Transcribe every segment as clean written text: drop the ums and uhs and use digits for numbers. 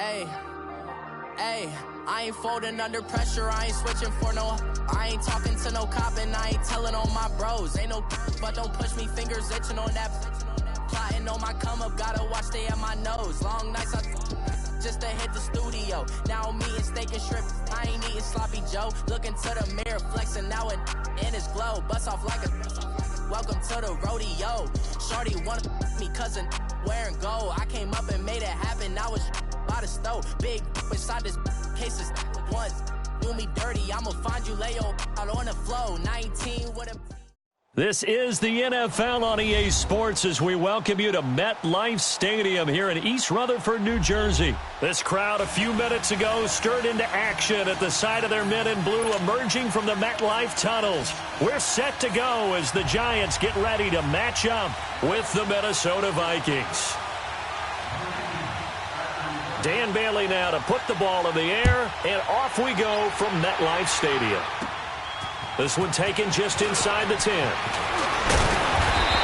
Hey, hey, I ain't folding under pressure, I ain't switching for no. I ain't talking to no cop and I ain't telling on my bros. Ain't no but don't push me, fingers itching on that. Plotting on my come up, gotta watch stay at my nose. Long nights I just to hit the studio. Now I'm eating steak and shrimp, I ain't eating sloppy Joe. Looking to the mirror, flexing now and in his glow. Bust off like a welcome to the rodeo. Shorty wanna me cousin wearing gold. I came up and made it happen, I was by the stove. Big inside this cases once. Do me dirty, I'ma find you, lay your out on the floor. 19 with a... This is the NFL on EA Sports as we welcome you to MetLife Stadium here in East Rutherford, New Jersey. This crowd a few minutes ago stirred into action at the side of their men in blue emerging from the MetLife tunnels. We're set to go as the Giants get ready to match up with the Minnesota Vikings. Dan Bailey now to put the ball in the air, and off we go from MetLife Stadium. This one taken just inside the 10.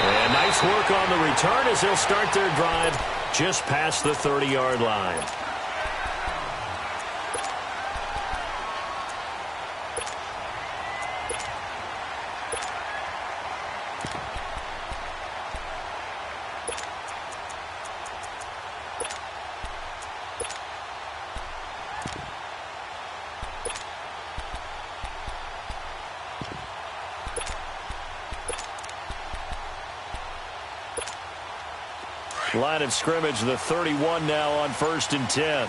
And nice work on the return as they'll start their drive just past the 30-yard line. Line of scrimmage, the 31 now on 1st and 10.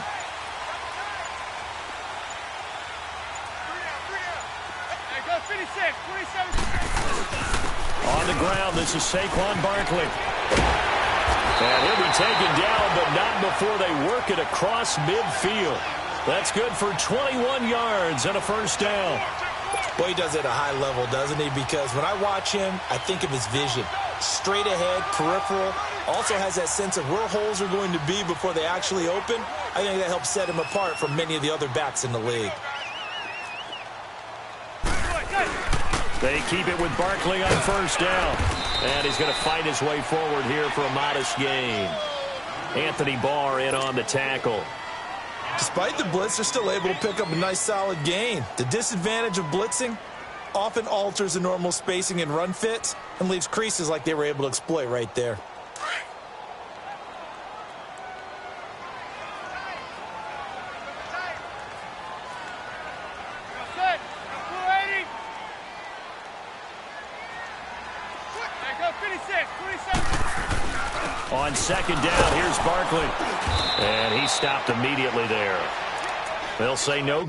On the ground, this is Saquon Barkley. And he'll be taken down, but not before they work it across midfield. That's good for 21 yards and a first down. Well, he does it at a high level, doesn't he? Because when I watch him, I think of his vision. Straight ahead, peripheral. Also has that sense of where holes are going to be before they actually open. I think that helps set him apart from many of the other backs in the league. They keep it with Barkley on first down. And he's going to fight his way forward here for a modest gain. Anthony Barr in on the tackle. Despite the blitz, they're still able to pick up a nice solid gain. The disadvantage of blitzing often alters the normal spacing and run fits and leaves creases like they were able to exploit right there. On second down, here's Barkley. And he stopped immediately there. They'll say no.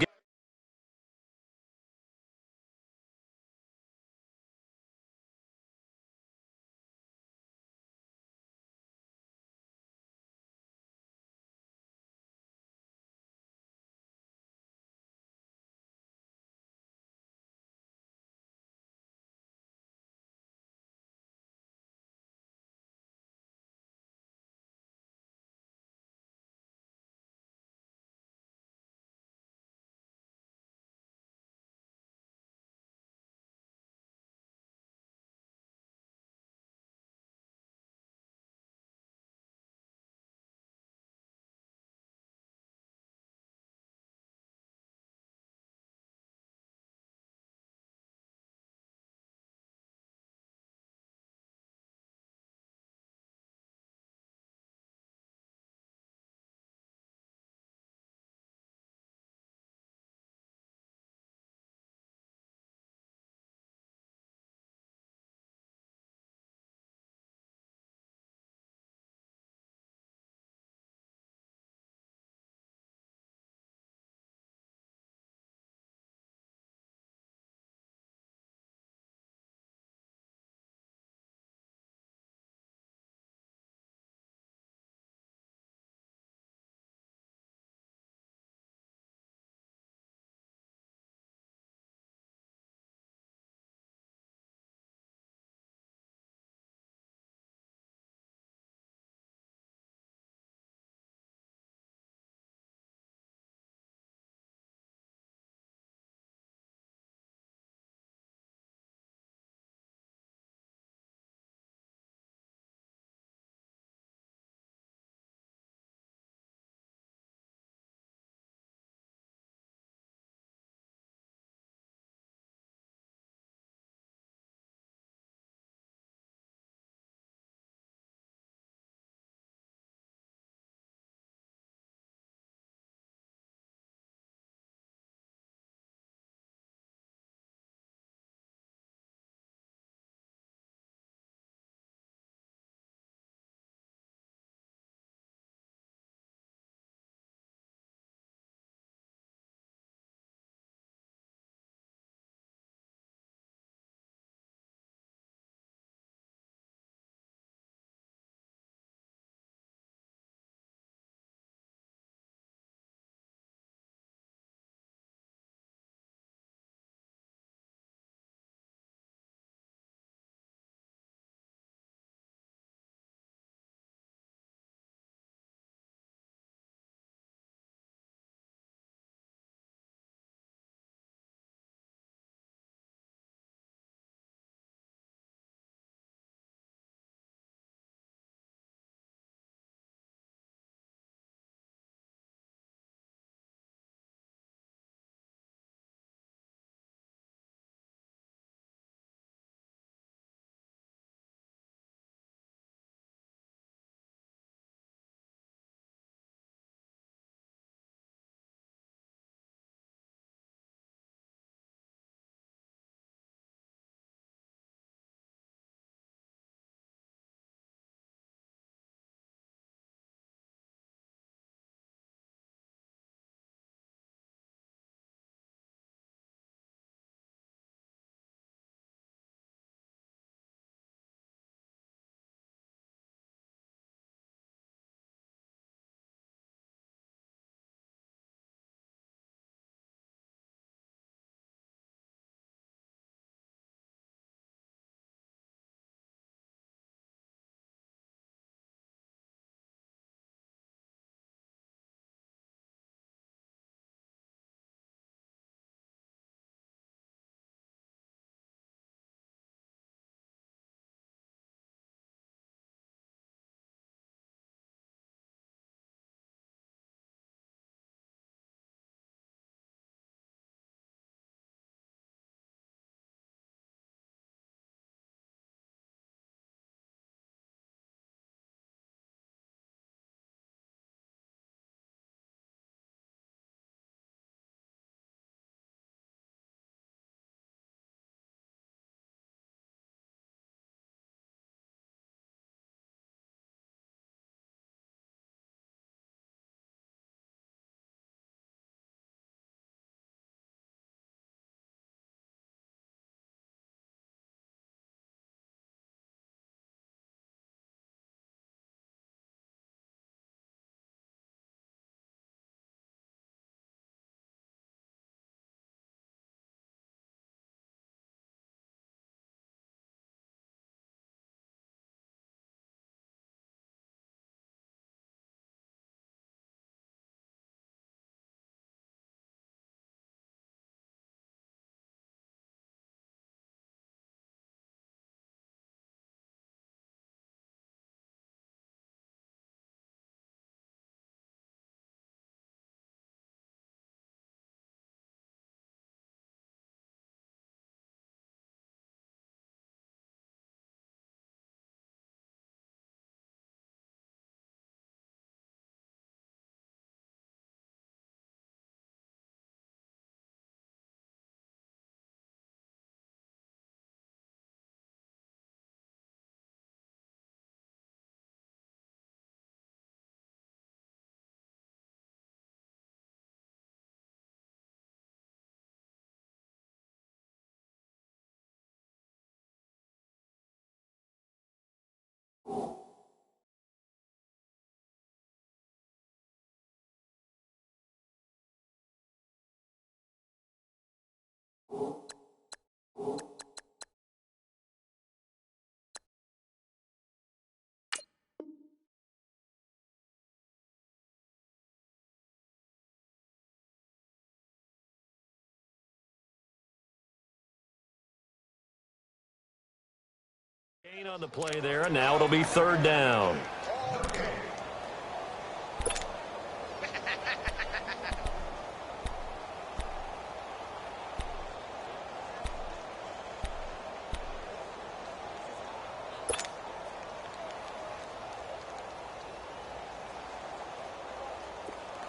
Gain on the play there, and now it'll be third down.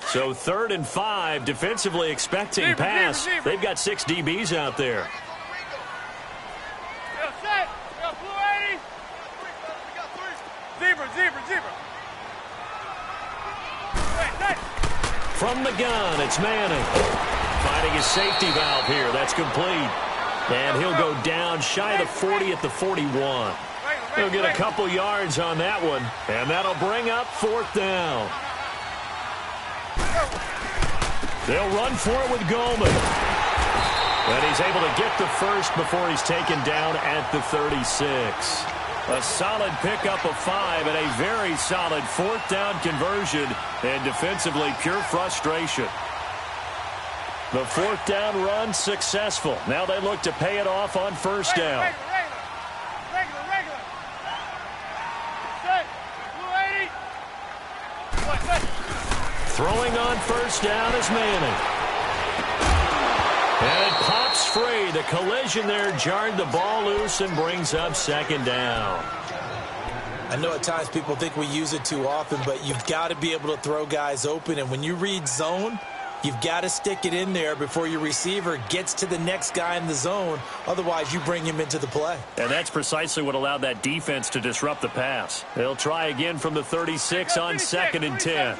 So 3rd and 5, defensively expecting pass. They've got 6 DBs out there. From the gun, it's Manning. Finding his safety valve here. That's complete. And he'll go down shy of the 40 at the 41. He'll get a couple yards on that one. And that'll bring up 4th down. They'll run for it with Goldman. And he's able to get the first before he's taken down at the 36. A solid pickup of 5 and a very solid 4th down conversion. And defensively, pure frustration. The 4th down run successful. Now they look to pay it off on 1st down. Throwing on 1st down is Manning. And it pops free. The collision there jarred the ball loose and brings up 2nd down. I know at times people think we use it too often, but you've got to be able to throw guys open. And when you read zone, you've got to stick it in there before your receiver gets to the next guy in the zone. Otherwise, you bring him into the play. And that's precisely what allowed that defense to disrupt the pass. They'll try again from the 36 on 2nd and 10.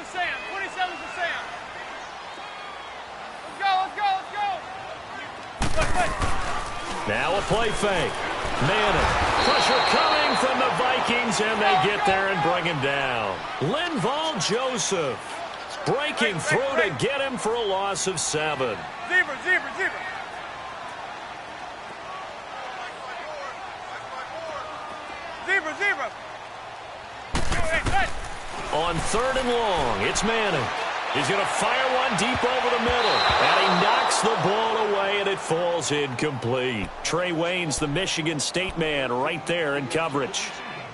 Now a play fake. Manning. Pressure coming from the Vikings, and they get there and bring him down. Linval Joseph breaking through to get him for a loss of 7. Zebra. On 3rd and long, it's Manning. He's going to fire one deep over the middle. And he knocks the ball away, and it falls incomplete. Trey Wayne's the Michigan State man right there in coverage.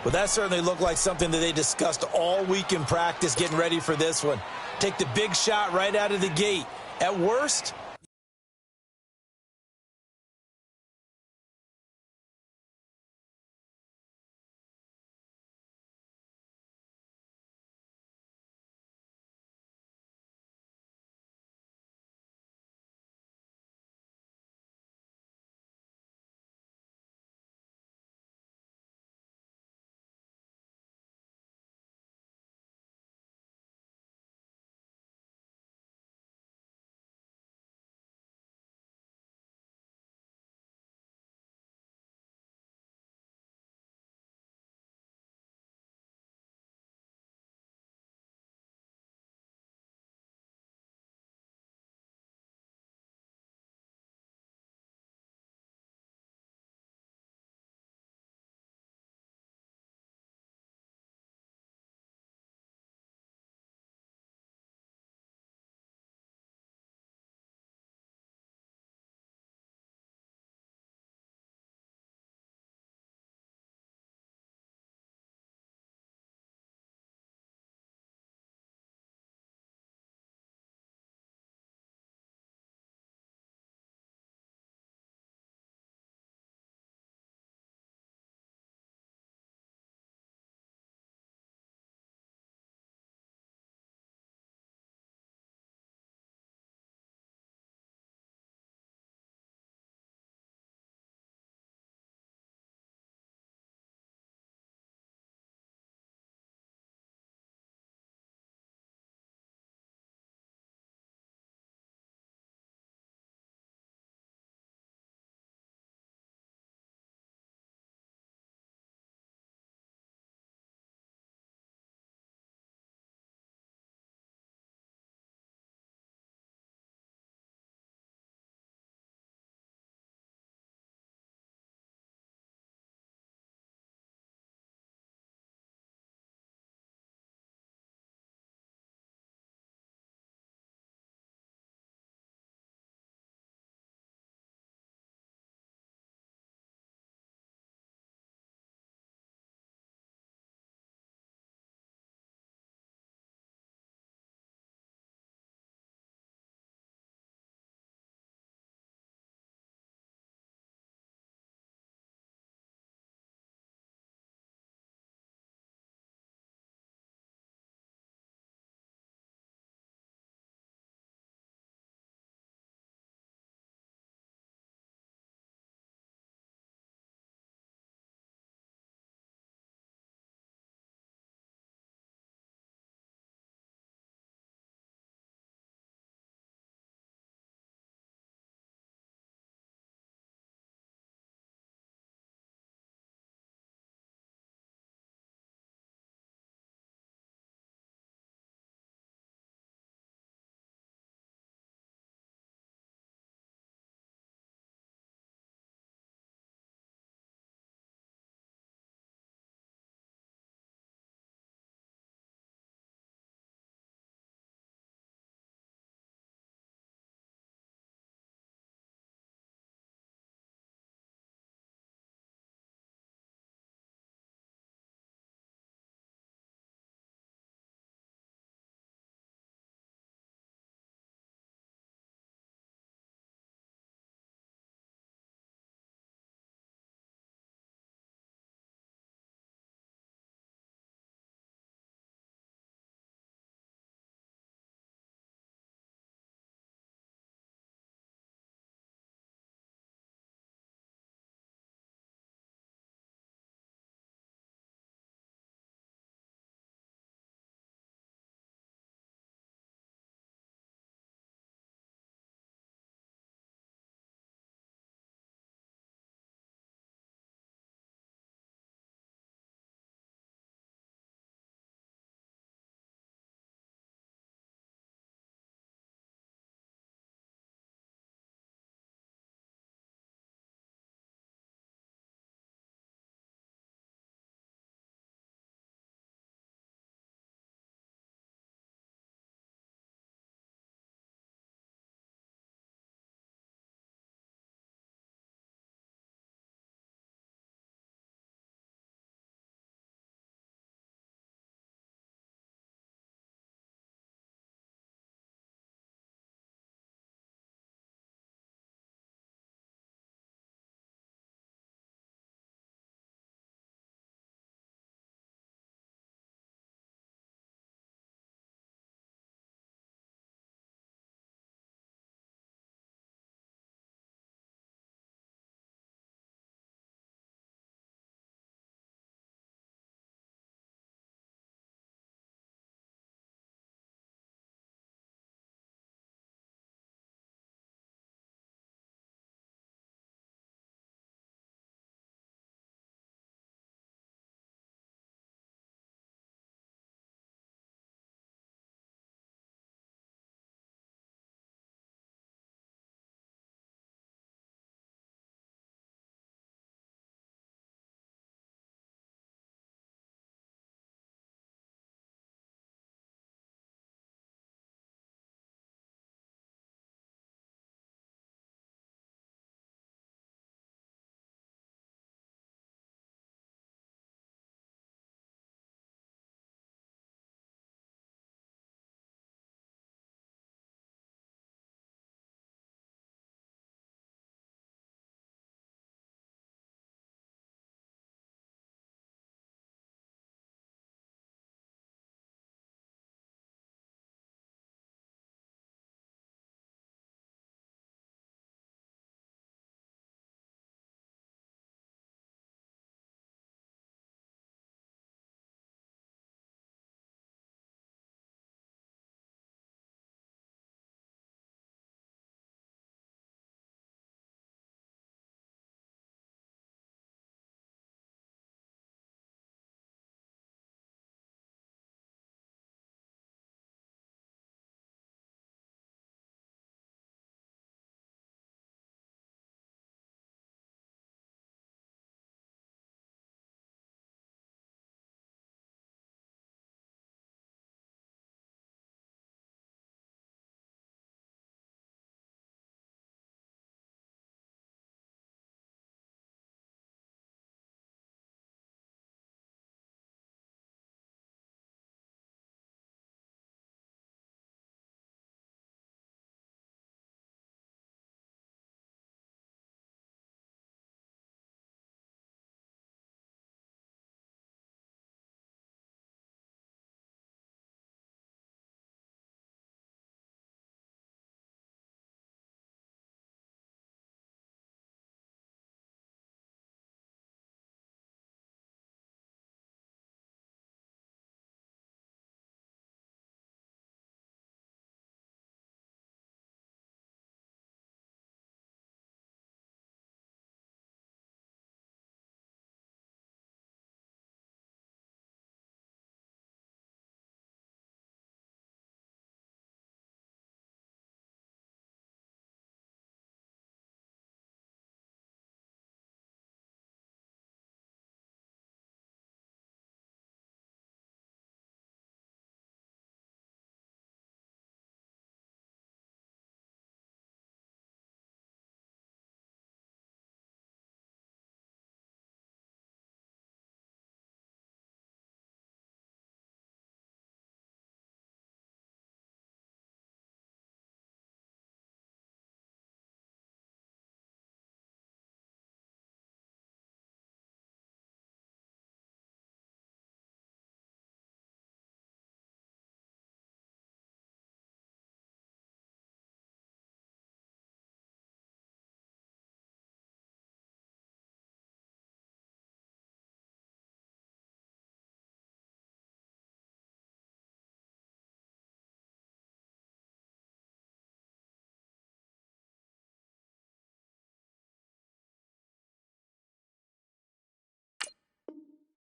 Well, that certainly looked like something that they discussed all week in practice getting ready for this one. Take the big shot right out of the gate. At worst,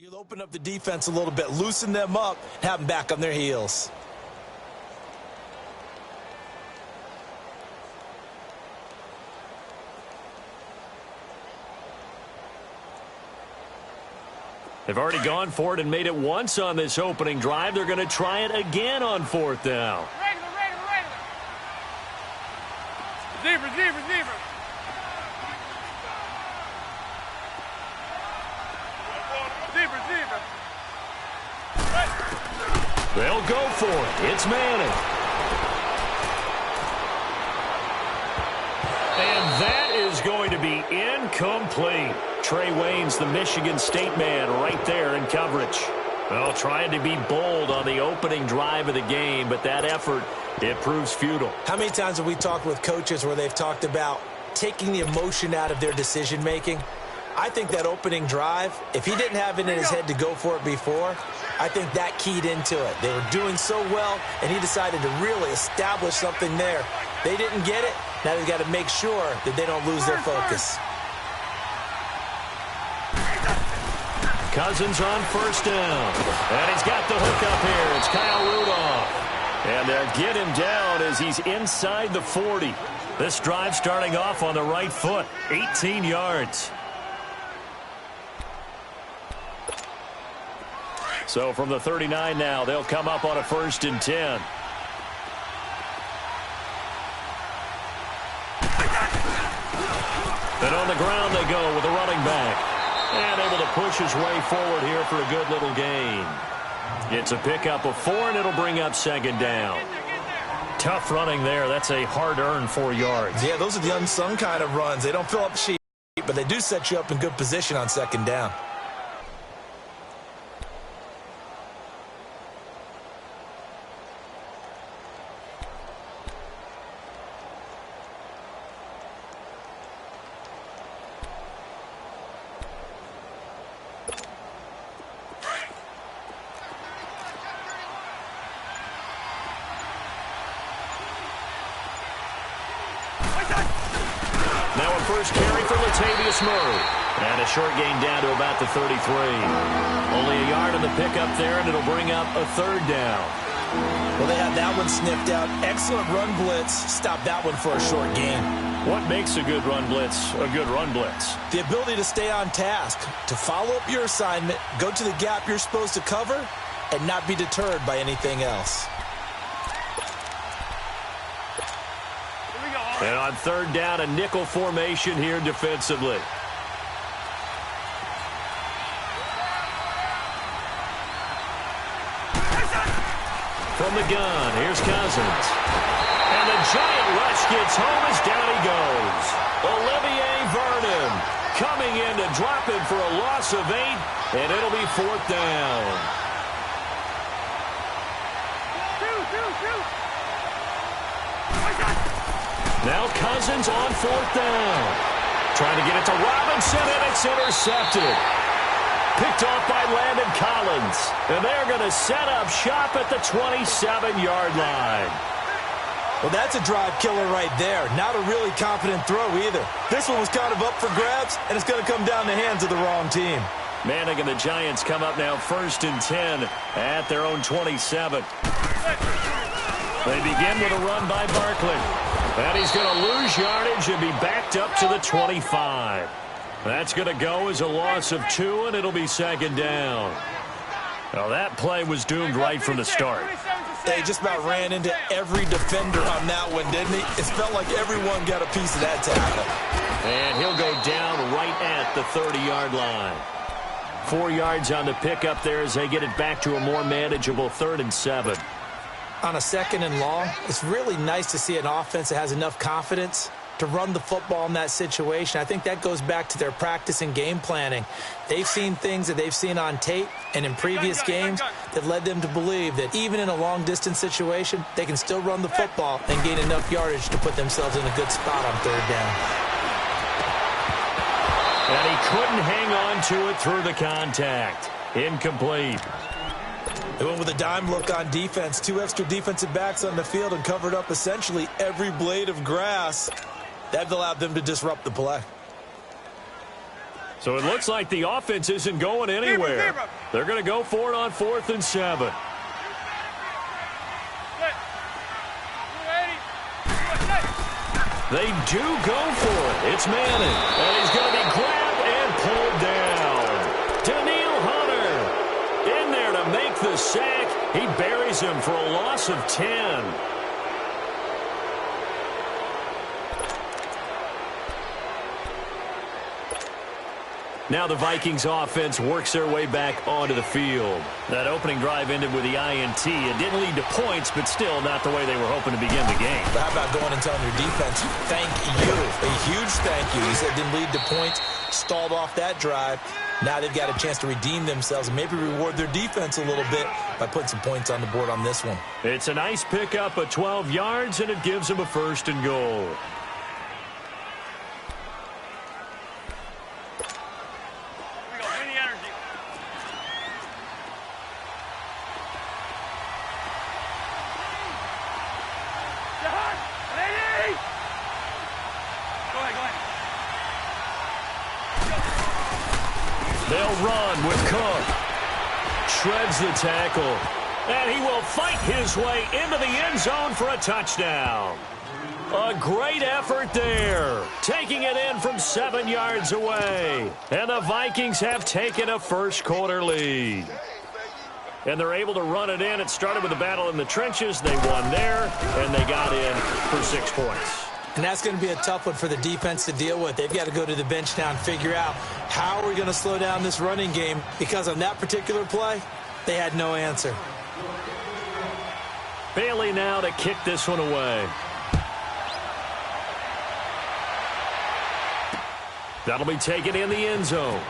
You'll open up the defense a little bit, loosen them up, have them back on their heels. They've already gone for it and made it once on this opening drive. They're going to try it again on fourth down. Receiver. They'll go for it. It's Manning. And that is going to be incomplete. Trey Waynes, the Michigan State man, right there in coverage. Well, trying to be bold on the opening drive of the game, but that effort, it proves futile. How many times have we talked with coaches where they've talked about taking the emotion out of their decision-making? I think that opening drive, if he didn't have it in his head to go for it before, I think that keyed into it. They were doing so well, and he decided to really establish something there. They didn't get it. Now they've got to make sure that they don't lose their focus. Cousins on first down. And he's got the hook up here. It's Kyle Rudolph. And they'll get him down as he's inside the 40. This drive starting off on the right foot. 18 yards. So from the 39 now, they'll come up on a 1st and 10. And on the ground they go with the running back. And able to push his way forward here for a good little gain. It's a pickup of 4, and it'll bring up 2nd down. Tough running there. That's a hard-earned 4 yards. Yeah, those are the unsung kind of runs. They don't fill up the sheet, but they do set you up in good position on 2nd down. First carry for Latavius Murray. And a short gain down to about the 33. Only a yard on the pickup there, and it'll bring up a 3rd down. Well, they had that one sniffed out. Excellent run blitz. Stop that one for a short gain. What makes a good run blitz a good run blitz? The ability to stay on task, to follow up your assignment, go to the gap you're supposed to cover, and not be deterred by anything else. And on 3rd down, a nickel formation here defensively. From the gun, here's Cousins. And the giant rush gets home as down he goes. Olivier Vernon coming in to drop him for a loss of 8, and it'll be 4th down. Now Cousins on 4th down. Trying to get it to Robinson, and it's intercepted. Picked off by Landon Collins. And they're going to set up shop at the 27-yard line. Well, that's a drive killer right there. Not a really confident throw either. This one was kind of up for grabs, and it's going to come down the hands of the wrong team. Manning and the Giants come up now 1st and 10 at their own 27. They begin with a run by Barkley. And he's going to lose yardage and be backed up to the 25. That's going to go as a loss of 2, and it'll be 2nd down. Well, that play was doomed right from the start. They just about ran into every defender on that one, didn't he? It felt like everyone got a piece of that tackle. And he'll go down right at the 30-yard line. 4 yards on the pickup there as they get it back to a more manageable 3rd and 7. On a 2nd and long, it's really nice to see an offense that has enough confidence to run the football in that situation. I think that goes back to their practice and game planning. They've seen things that they've seen on tape and in previous games that led them to believe that even in a long-distance situation, they can still run the football and gain enough yardage to put themselves in a good spot on 3rd down. And he couldn't hang on to it through the contact. Incomplete. They went with a dime look on defense. 2 extra defensive backs on the field and covered up essentially every blade of grass. That allowed them to disrupt the play. So it looks like the offense isn't going anywhere. They're going to go for it on 4th and 7. They do go for it. It's Madden. And he's going to be grabbed and pulled down. Daniil Hunter in there to make the sack. He buries him for a loss of 10. Now the Vikings offense works their way back onto the field. That opening drive ended with the INT. It didn't lead to points, but still not the way they were hoping to begin the game. But how about going and telling your defense, thank you, a huge thank you. You said it didn't lead to points, stalled off that drive. Now they've got a chance to redeem themselves and maybe reward their defense a little bit by putting some points on the board on this one. It's a nice pickup of 12 yards, and it gives them a 1st and goal. They'll run with Cook. Shreds the tackle. And he will fight his way into the end zone for a touchdown. A great effort there. Taking it in from 7 yards away. And the Vikings have taken a first-quarter lead. And they're able to run it in. It started with a battle in the trenches. They won there, and they got in for 6 points. And that's going to be a tough one for the defense to deal with. They've got to go to the bench now and figure out how are we going to slow down this running game, because on that particular play, they had no answer. Bailey now to kick this one away. That'll be taken in the end zone.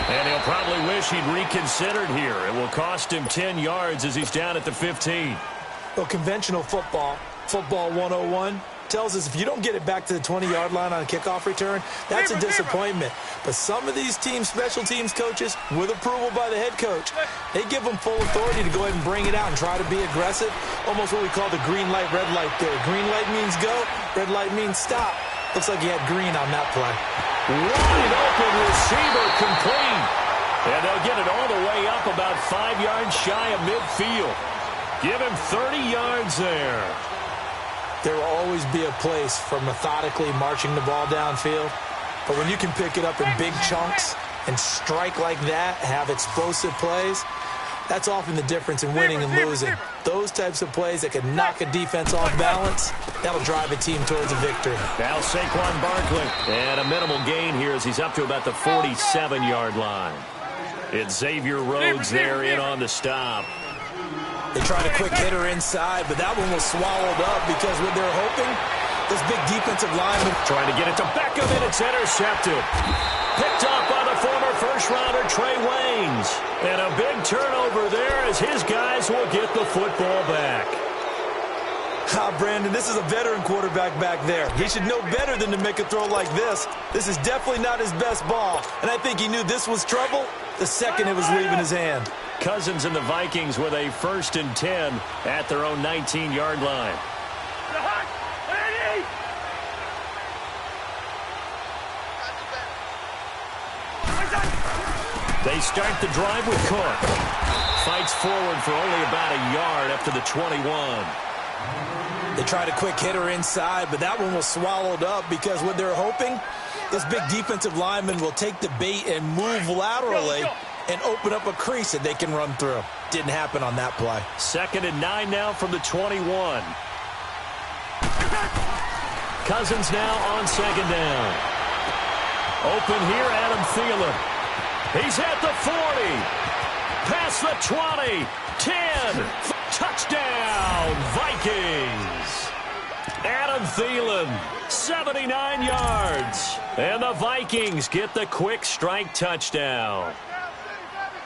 And he'll probably wish he'd reconsidered here. It will cost him 10 yards as he's down at the 15. Well, conventional football 101, tells us if you don't get it back to the 20-yard line on a kickoff return, that's a disappointment. But some of these teams, special teams coaches, with approval by the head coach, they give them full authority to go ahead and bring it out and try to be aggressive, almost what we call the green light, red light theory. Green light means go, red light means stop. Looks like he had green on that play. Wide open receiver complete. And they'll get it all the way up about 5 yards shy of midfield. Give him 30 yards there. There will always be a place for methodically marching the ball downfield. But when you can pick it up in big chunks and strike like that, have explosive plays, that's often the difference in winning and losing. Those types of plays that can knock a defense off balance, that'll drive a team towards a victory. Now Saquon Barkley. And a minimal gain here as he's up to about the 47-yard line. It's Xavier Rhodes there in on the stop. They tried a quick hitter inside, but that one was swallowed up because what they're hoping, this big defensive lineman trying to get it to Beckham, and it's intercepted. Picked up by the former first-rounder Trey Waynes. And a big turnover there as his guys will get the football back. Brandon, this is a veteran quarterback back there. He should know better than to make a throw like this. This is definitely not his best ball, and I think he knew this was trouble the second it was leaving his hand. Cousins and the Vikings with a 1st and 10 at their own 19-yard line. They start the drive with Cook. Fights forward for only about a yard up to the 21. They tried a quick hitter inside, but that one was swallowed up because what they're hoping, this big defensive lineman will take the bait and move laterally and open up a crease that they can run through. Didn't happen on that play. 2nd and 9 now from the 21. Cousins now on 2nd down. Open here, Adam Thielen. He's at the 40. Past the 20. 10. Touchdown, Vikings. Adam Thielen, 79 yards. And the Vikings get the quick strike touchdown.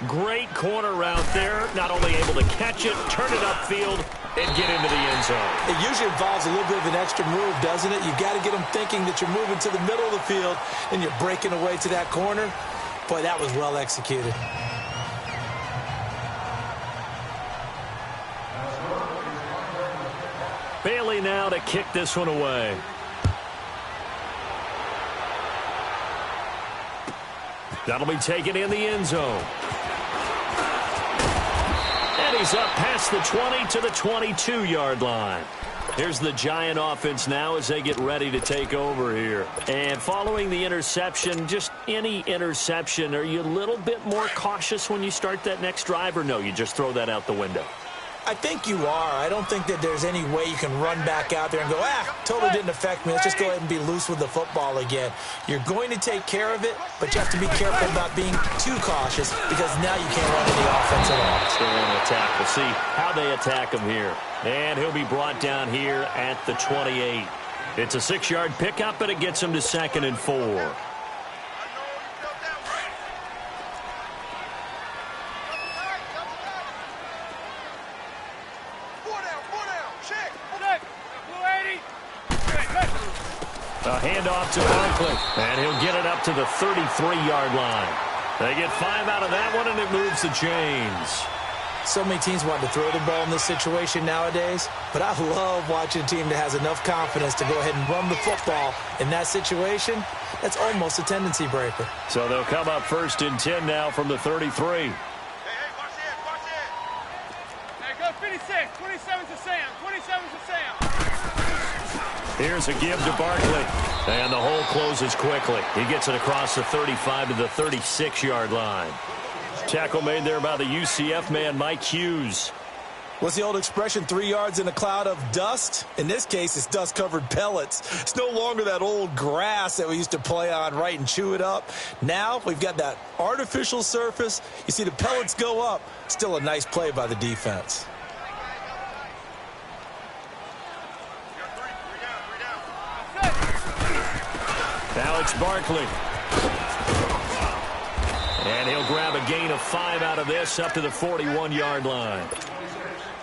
Great corner route there. Not only able to catch it, turn it upfield, and get into the end zone. It usually involves a little bit of an extra move, doesn't it? You've got to get them thinking that you're moving to the middle of the field and you're breaking away to that corner. Boy, that was well executed. Bailey now to kick this one away. That'll be taken in the end zone. And he's up past the 20 to the 22-yard line. Here's the Giant offense now as they get ready to take over here. And following the interception, just any interception, are you a little bit more cautious when you start that next drive, or no, you just throw that out the window? I think you are. I don't think that there's any way you can run back out there and go, totally didn't affect me. Let's just go ahead and be loose with the football again. You're going to take care of it, but you have to be careful about being too cautious because now you can't run any offense at all. Still on attack. We'll see how they attack him here. And he'll be brought down here at the 28. It's a 6-yard pickup, but it gets him to 2nd and 4. A handoff to Barkley, and he'll get it up to the 33-yard line. They get 5 out of that one, and it moves the chains. So many teams want to throw the ball in this situation nowadays, but I love watching a team that has enough confidence to go ahead and run the football in that situation. That's almost a tendency breaker. So they'll come up 1st and 10 now from the 33. Hey, watch it. Hey, go 56. 27's to Sam. 27's to Sam. Here's a give to Barkley. And the hole closes quickly. He gets it across the 35 to the 36-yard line. Tackle made there by the UCF man, Mike Hughes. What's the old expression, 3 yards in a cloud of dust? In this case, it's dust-covered pellets. It's no longer that old grass that we used to play on, right, and chew it up. Now we've got that artificial surface. You see the pellets go up. Still a nice play by the defense. Now it's Barkley. And he'll grab a gain of 5 out of this up to the 41-yard line.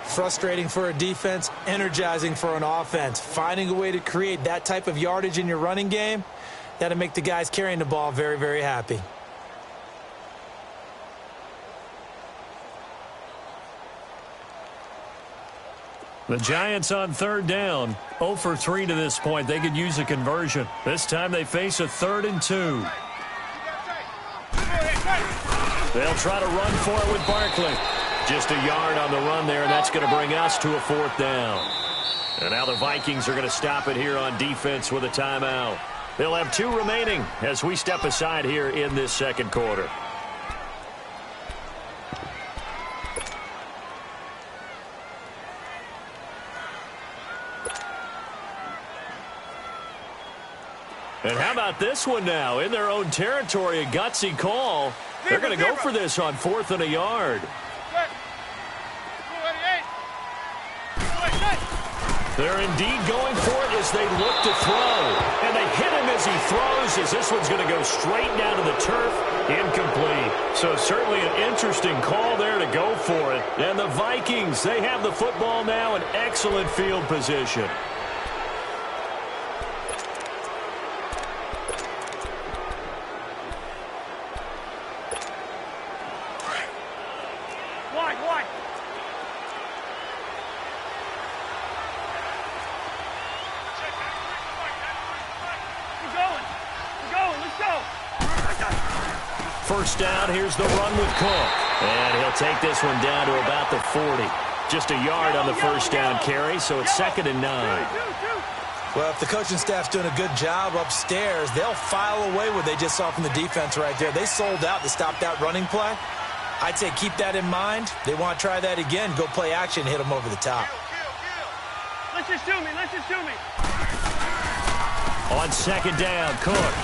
Frustrating for a defense, energizing for an offense. Finding a way to create that type of yardage in your running game, that'll make the guys carrying the ball very, very happy. The Giants on 3rd down. 0 for 3 to this point. They could use a conversion. This time they face a 3rd and 2. They'll try to run for it with Barkley. Just a yard on the run there, and that's going to bring us to a 4th down. And now the Vikings are going to stop it here on defense with a timeout. They'll have 2 remaining as we step aside here in this 2nd quarter. And how about this one now? In their own territory, a gutsy call. They're going to go for this on 4th and a yard. They're indeed going for it as they look to throw. And they hit him as he throws, as this one's going to go straight down to the turf. Incomplete. So certainly an interesting call there to go for it. And the Vikings, they have the football now in excellent field position. First down, here's the run with Cook. And he'll take this one down to about the 40. Just a yard on the first down carry, so it's 2nd and 9. Well, if the coaching staff's doing a good job upstairs, they'll file away what they just saw from the defense right there. They sold out to stop that running play. I'd say keep that in mind. They want to try that again, go play action, hit them over the top. Let's just do me. On 2nd down, Cook.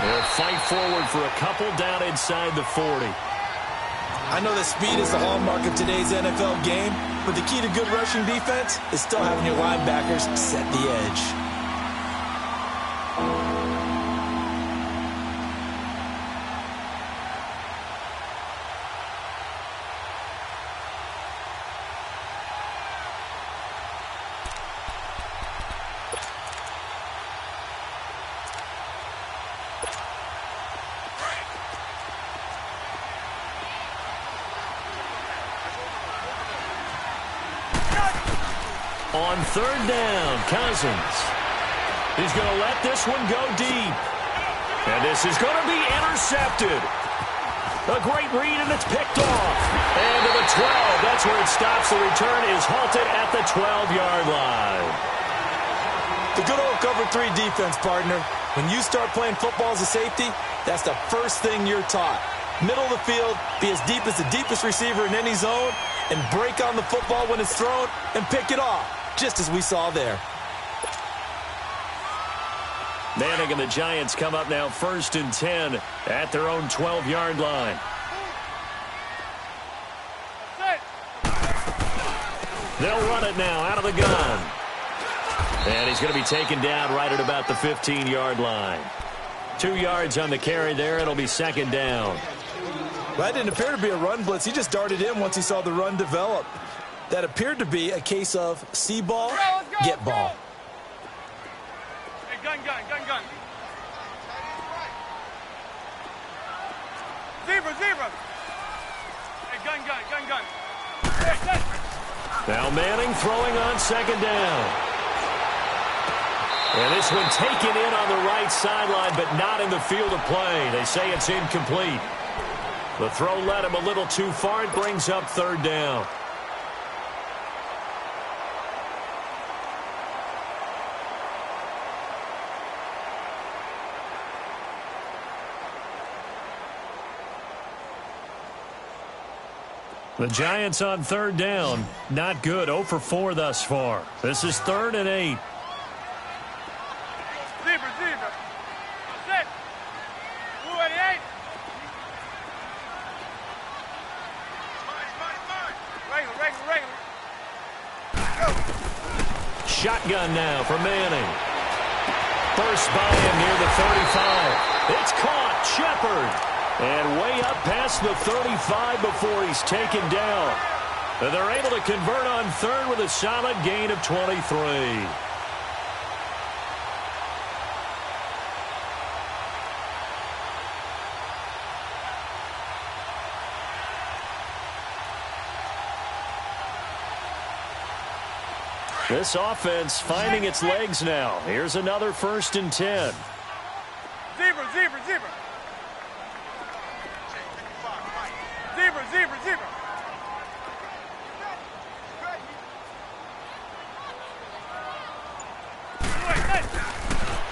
They'll fight forward for a couple down inside the 40. I know that speed is the hallmark of today's NFL game, but the key to good rushing defense is still having your linebackers set the edge. On 3rd down, Cousins. He's going to let this one go deep. And this is going to be intercepted. A great read, and it's picked off. And to the 12. That's where it stops. The return is halted at the 12-yard line. The good old cover 3 defense, partner. When you start playing football as a safety, that's the first thing you're taught. Middle of the field, be as deep as the deepest receiver in any zone, and break on the football when it's thrown and pick it off, just as we saw there. Manning and the Giants come up now 1st and 10 at their own 12-yard line. They'll run it now out of the gun. And he's going to be taken down right at about the 15-yard line. 2 yards on the carry there. It'll be 2nd down. Well, that didn't appear to be a run blitz. He just darted in once he saw the run develop. That appeared to be a case of see ball, get ball. Hey, gun. Zebra. Hey, gun. Now Manning throwing on 2nd down. And this one taken in on the right sideline, but not in the field of play. They say it's incomplete. The throw led him a little too far. It brings up 3rd down. The Giants on 3rd down. Not good. 0 for 4 thus far. This is 3rd and 8. Zebra. Set. Blue 88. Regular. Go. Shotgun now for Manning. First by him near the 35. It's caught. Shepard. And way up past the 35 before he's taken down. And they're able to convert on 3rd with a solid gain of 23. This offense finding its legs now. Here's another 1st and 10. Zebra.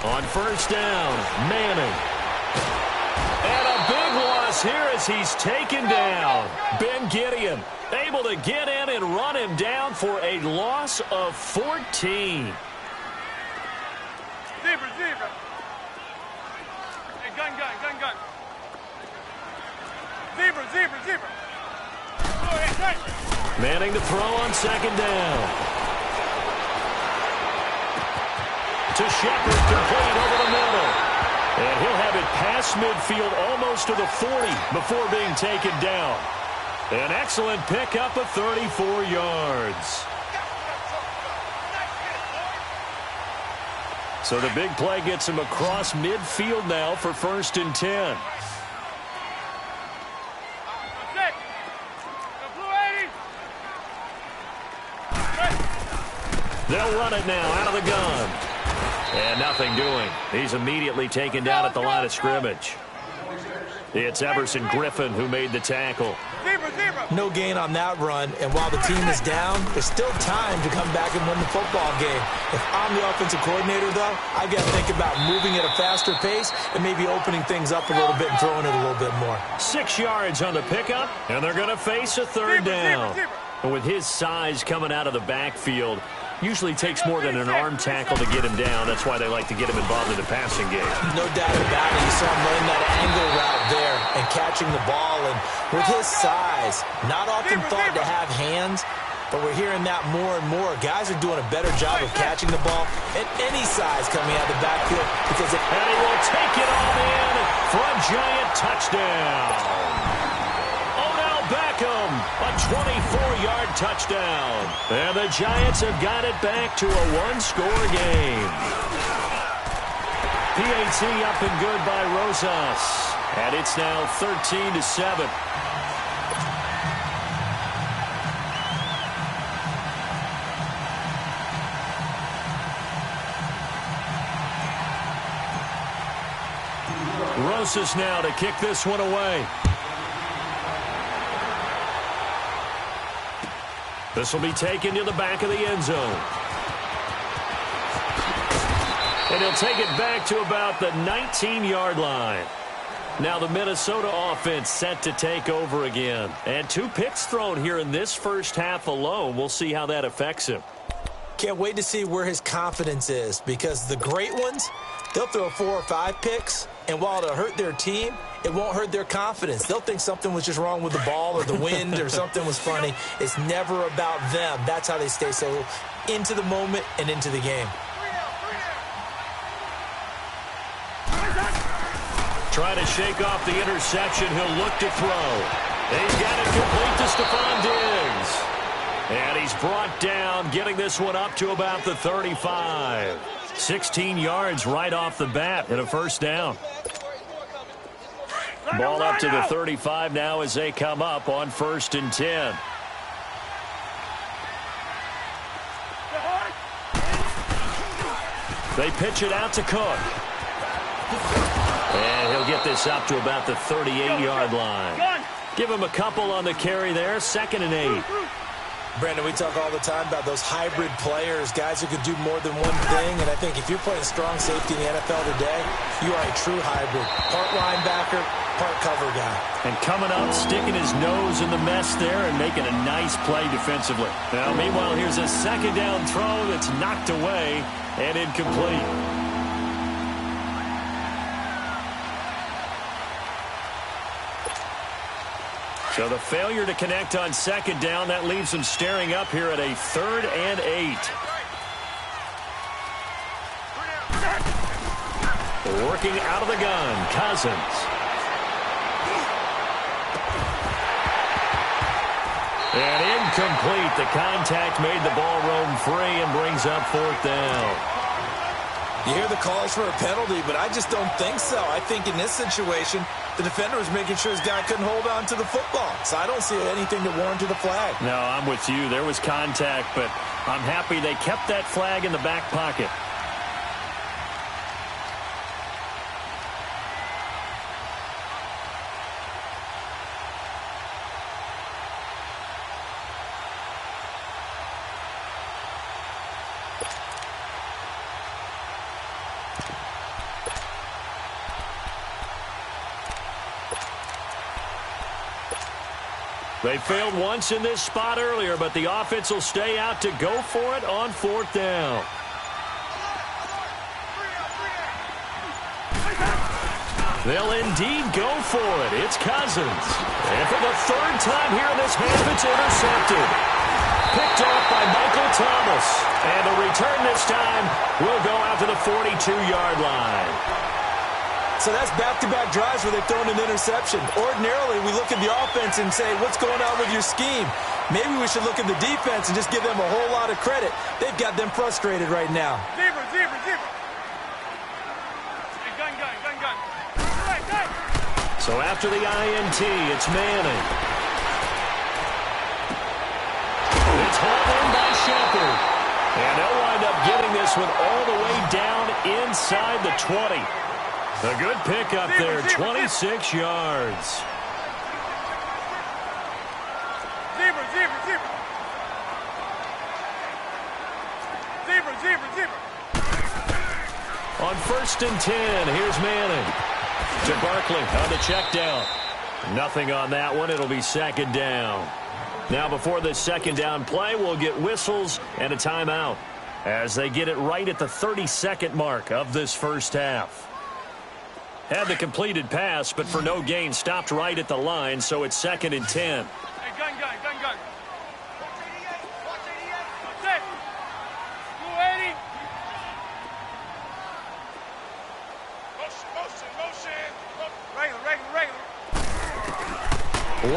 On 1st down, Manning. And a big loss here as he's taken down. Ben Gideon able to get in and run him down for a loss of 14. Zebra. Hey, gun. Zebra. Manning to throw on 2nd down. To Shepard, complete over the middle. And he'll have it past midfield almost to the 40 before being taken down. An excellent pickup of 34 yards. So the big play gets him across midfield now for 1st and 10. They'll run it now out of the gun. And nothing doing. He's immediately taken down at the line of scrimmage. It's Everson Griffin who made the tackle. No gain on that run, and while the team is down, there's still time to come back and win the football game. If I'm the offensive coordinator, though, I've got to think about moving at a faster pace and maybe opening things up a little bit and throwing it a little bit more. 6 yards on the pickup, and they're going to face a 3rd down. But with his size coming out of the backfield, usually takes more than an arm tackle to get him down. That's why they like to get him involved in the passing game. No doubt about it. You saw him running that angle route there and catching the ball. And with his size, not often thought to have hands, but we're hearing that more and more. Guys are doing a better job of catching the ball at any size coming out of the backfield. Because and he will take it on in for a giant touchdown. Beckham, a 24-yard touchdown. And the Giants have got it back to a one-score game. PAT up and good by Rosas. And it's now 13-7. Joseph now to kick this one away. This will be taken to the back of the end zone. And he'll take it back to about the 19-yard line. Now the Minnesota offense set to take over again. And 2 picks thrown here in this first half alone. We'll see how that affects him. Can't wait to see where his confidence is, because the great ones, they'll throw 4 or 5 picks, and while it'll hurt their team, it won't hurt their confidence. They'll think something was just wrong with the ball or the wind or something was funny. It's never about them. That's how they stay so into the moment and into the game. Trying to shake off the interception. He'll look to throw. He's got it complete to Stephon Diggs. And he's brought down, getting this one up to about the 35. 16 yards right off the bat and a first down. Ball up to the 35 now as they come up on 1st and 10. They pitch it out to Cook. And he'll get this up to about the 38-yard line. Give him a couple on the carry there. 2nd and 8. Brandon, we talk all the time about those hybrid players, guys who could do more than one thing. And I think if you're playing strong safety in the NFL today, you are a true hybrid. Part linebacker, part cover guy. And coming up, sticking his nose in the mess there and making a nice play defensively. Now, meanwhile, here's a 2nd down throw that's knocked away and incomplete. So the failure to connect on 2nd down, that leaves them staring up here at a 3rd and 8. Working out of the gun, Cousins. And incomplete. The contact made the ball roam free and brings up 4th down. You hear the calls for a penalty, but I just don't think so. I think in this situation, the defender was making sure his guy couldn't hold on to the football. So I don't see anything to warrant the flag. No, I'm with you. There was contact, but I'm happy they kept that flag in the back pocket. They failed once in this spot earlier, but the offense will stay out to go for it on 4th down. They'll indeed go for it. It's Cousins. And for the 3rd time here in this half, it's intercepted. Picked off by Michael Thomas. And the return this time will go out to the 42-yard line. So that's back-to-back drives where they've thrown an interception. Ordinarily, we look at the offense and say, what's going on with your scheme? Maybe we should look at the defense and just give them a whole lot of credit. They've got them frustrated right now. Zebra. Hey, gun. Right. So after the INT, it's Manning. It's hauled in by Shepard. And they'll wind up getting this one all the way down inside the 20. A good pickup there, 26 yards. Zebra. On 1st and 10, here's Manning. To Barkley on the check down. Nothing on that one. It'll be 2nd down. Now before the 2nd down play, we'll get whistles and a timeout as they get it right at the 32nd mark of this first half. Had the completed pass, but for no gain, stopped right at the line, so it's 2nd and 10. Hey, gun. Watch 88. That's it. 280. Motion. Regular.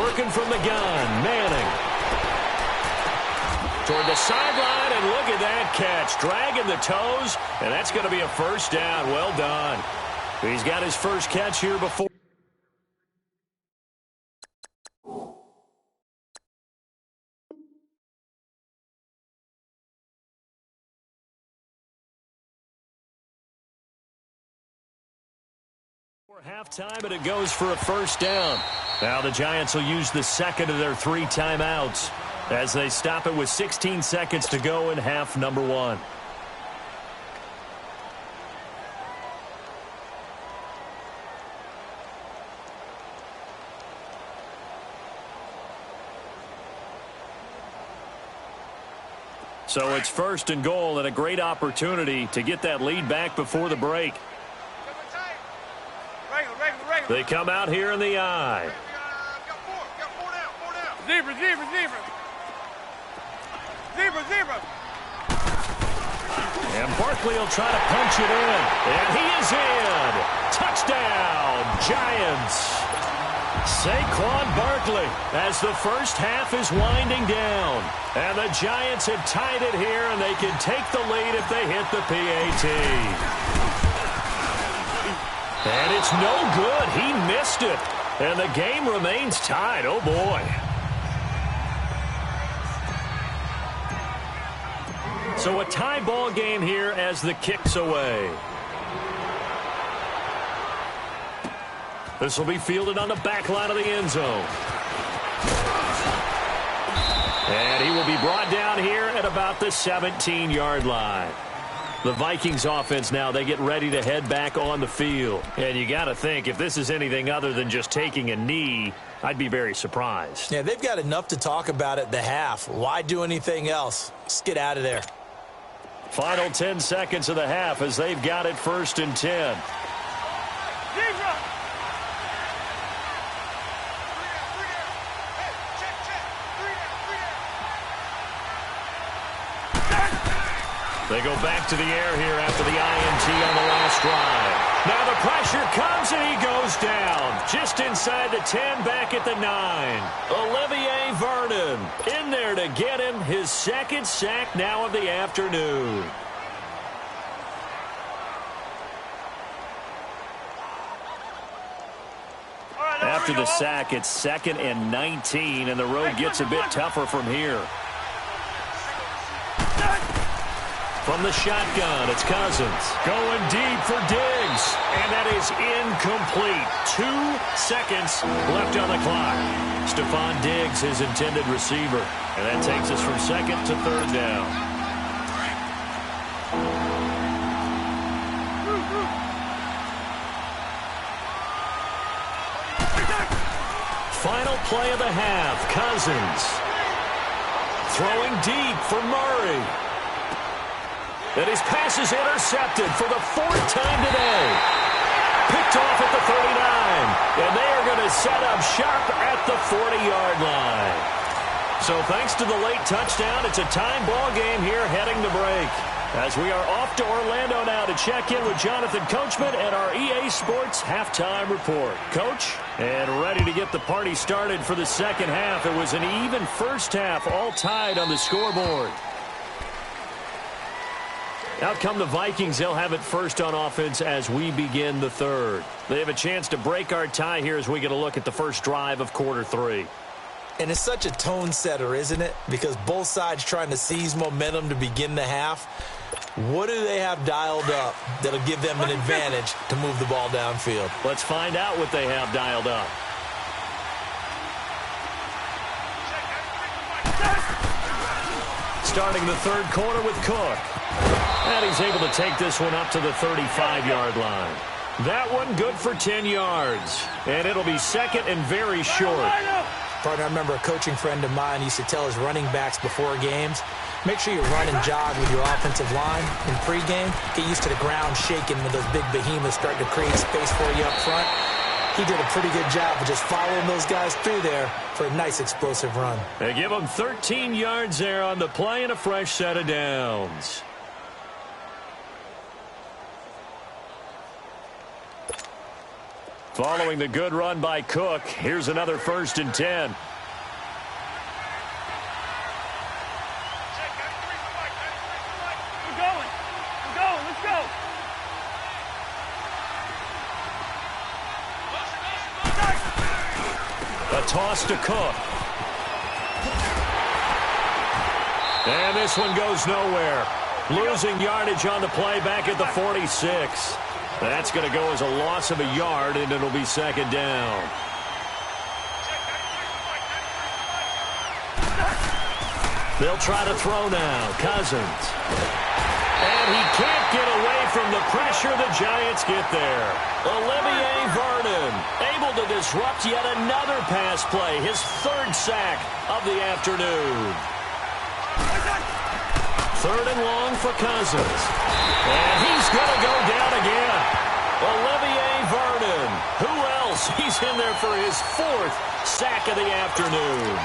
Working from the gun, Manning. Toward the sideline, and look at that catch. Dragging the toes, and that's going to be a first down. Well done. He's got his first catch here before. Halftime, and it goes for a first down. Now the Giants will use the second of their 3 timeouts as they stop it with 16 seconds to go in half number 1. So it's first and goal, and a great opportunity to get that lead back before the break. They come out here in the eye. Zebra, zebra, zebra. Zebra, zebra. And Barkley will try to punch it in. And he is in. Touchdown, Giants. Saquon Barkley as the first half is winding down. And the Giants have tied it here, and they can take the lead if they hit the PAT. And it's no good. He missed it. And the game remains tied. Oh, boy. So a tie ball game here as the kick's away. This will be fielded on the back line of the end zone. And he will be brought down here at about the 17-yard line. The Vikings offense now, they get ready to head back on the field. And you got to think, if this is anything other than just taking a knee, I'd be very surprised. Yeah, they've got enough to talk about at the half. Why do anything else? Just get out of there. Final 10 seconds of the half as they've got it first and 10. They go back to the air here after the INT on the last drive. Now the pressure comes and he goes down. Just inside the 10, back at the 9. Olivier Vernon in there to get him his second sack now of the afternoon. After the sack, it's 2nd and 19, and the road gets a bit tougher from here. From the shotgun, it's Cousins. Going deep for Diggs. And that is incomplete. 2 seconds left on the clock. Stephon Diggs, his intended receiver. And that takes us from 2nd to 3rd down. Final play of the half. Cousins. Throwing deep for Murray. And his pass is intercepted for the 4th time today. Picked off at the 39. And they are going to set up shop at the 40-yard line. So thanks to the late touchdown, it's a time ball game here heading to break. As we are off to Orlando now to check in with Jonathan Coachman and our EA Sports halftime report. Coach, and ready to get the party started for the second half. It was an even first half, all tied on the scoreboard. Out come the Vikings. They'll have it first on offense as we begin the third. They have a chance to break our tie here as we get a look at the first drive of quarter 3. And it's such a tone setter, isn't it? Because both sides trying to seize momentum to begin the half. What do they have dialed up that'll give them an advantage to move the ball downfield? Let's find out what they have dialed up. Starting the third quarter with Cook. And he's able to take this one up to the 35-yard line. That one good for 10 yards. And it'll be 2nd and very short. Partner, I remember a coaching friend of mine used to tell his running backs before games, make sure you run and jog with your offensive line in pregame. Get used to the ground shaking when those big behemoths start to create space for you up front. He did a pretty good job of just following those guys through there for a nice explosive run. They give him 13 yards there on the play and a fresh set of downs. Following the good run by Cook, here's another 1st and 10. We're going. Let's go. A toss to Cook. And this one goes nowhere. Losing yardage on the play back at the 46. That's going to go as a loss of a yard, and it'll be second down. They'll try to throw now. Cousins. And he can't get away from the pressure. The Giants get there. Olivier Vernon able to disrupt yet another pass play. His third sack of the afternoon. Third and long for Cousins. And he's going to go down again. Olivier Vernon. Who else? He's in there for his fourth sack of the afternoon.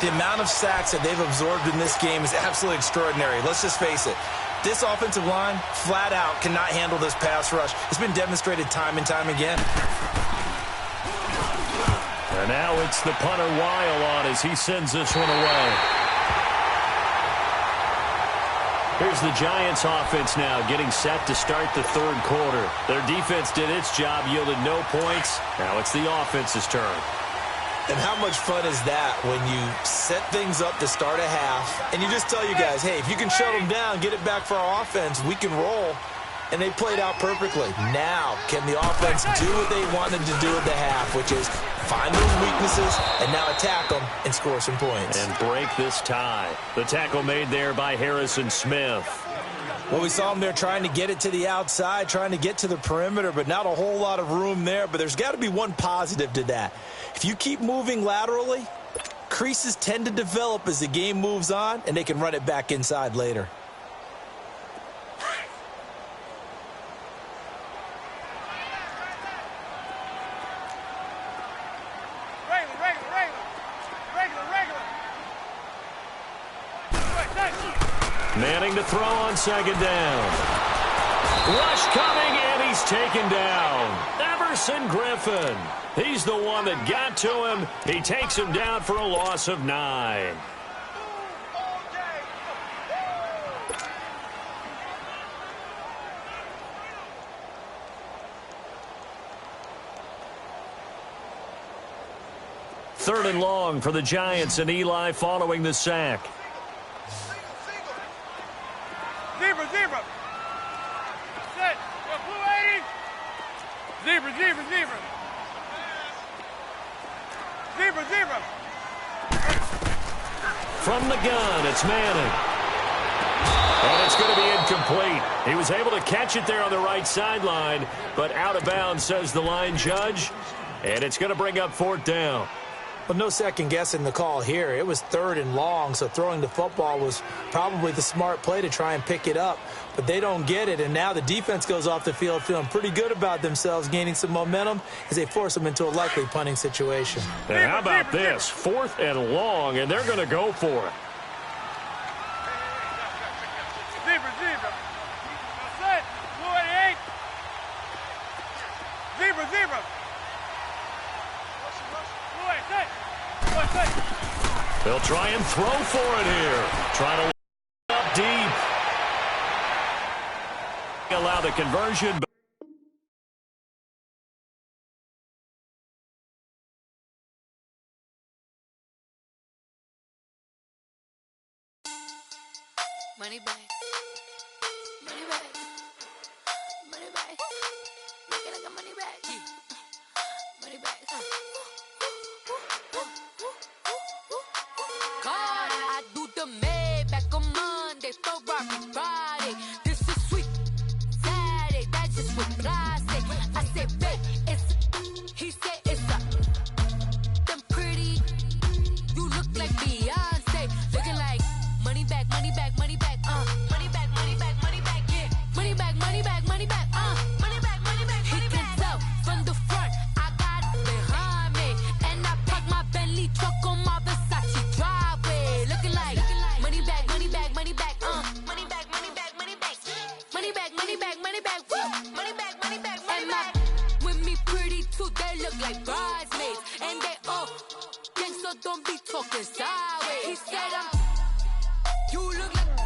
The amount of sacks that they've absorbed in this game is absolutely extraordinary. Let's just face it. This offensive line, flat out, cannot handle this pass rush. It's been demonstrated time and time again. And now it's the punter Weil on as he sends this one away. Here's the Giants offense now getting set to start the third quarter. Their defense did its job, yielded no points. Now it's the offense's turn. And how much fun is that when you set things up to start a half and you just tell you guys, hey, if you can shut them down, get it back for our offense, we can roll. And they played out perfectly. Now, can the offense do what they wanted to do at the half, which is find those weaknesses and now attack them and score some points. And break this tie. The tackle made there by Harrison Smith. Well, we saw him there trying to get it to the outside, trying to get to the perimeter, but not a whole lot of room there. But there's got to be one positive to that. If you keep moving laterally, creases tend to develop as the game moves on, and they can run it back inside later. Manning to throw on second down. Rush coming, and he's taken down. Everson Griffin. He's the one that got to him. He takes him down for a loss of 9. Third and long for the Giants, and Eli following the sack. Zebra. Set. Go blue 80. Zebra. Zebra. From the gun, it's Manning. And it's going to be incomplete. He was able to catch it there on the right sideline, but out of bounds, says the line judge. And it's going to bring up fourth down. Well, no second guessing the call here. It was third and long, so throwing the football was probably the smart play to try and pick it up. But they don't get it, and now the defense goes off the field feeling pretty good about themselves, gaining some momentum as they force them into a likely punting situation. And how about this? Fourth and long, and they're going to go for it. Zebra. Set. Blue 88. Zebra. They'll try and throw for it here. Trying to up deep. Allow the conversion. Money back. Make it like a money back. Money back. God, I do the Maybach on Monday, Ferrari Friday. This is sweet Saturday, that's just what I say. I say, babe, he said it's a. Them pretty, you look like Beyonce. Looking like money back, yeah. Money back, Money back, He can tell from the front, I got it behind me. And I park my Bentley truck on my Versace driveway. Looking like money back, Money back, woo. Money back, and my with me pretty too, they look like bridesmaids. And they all gang, so don't be talking sideways. He said you look like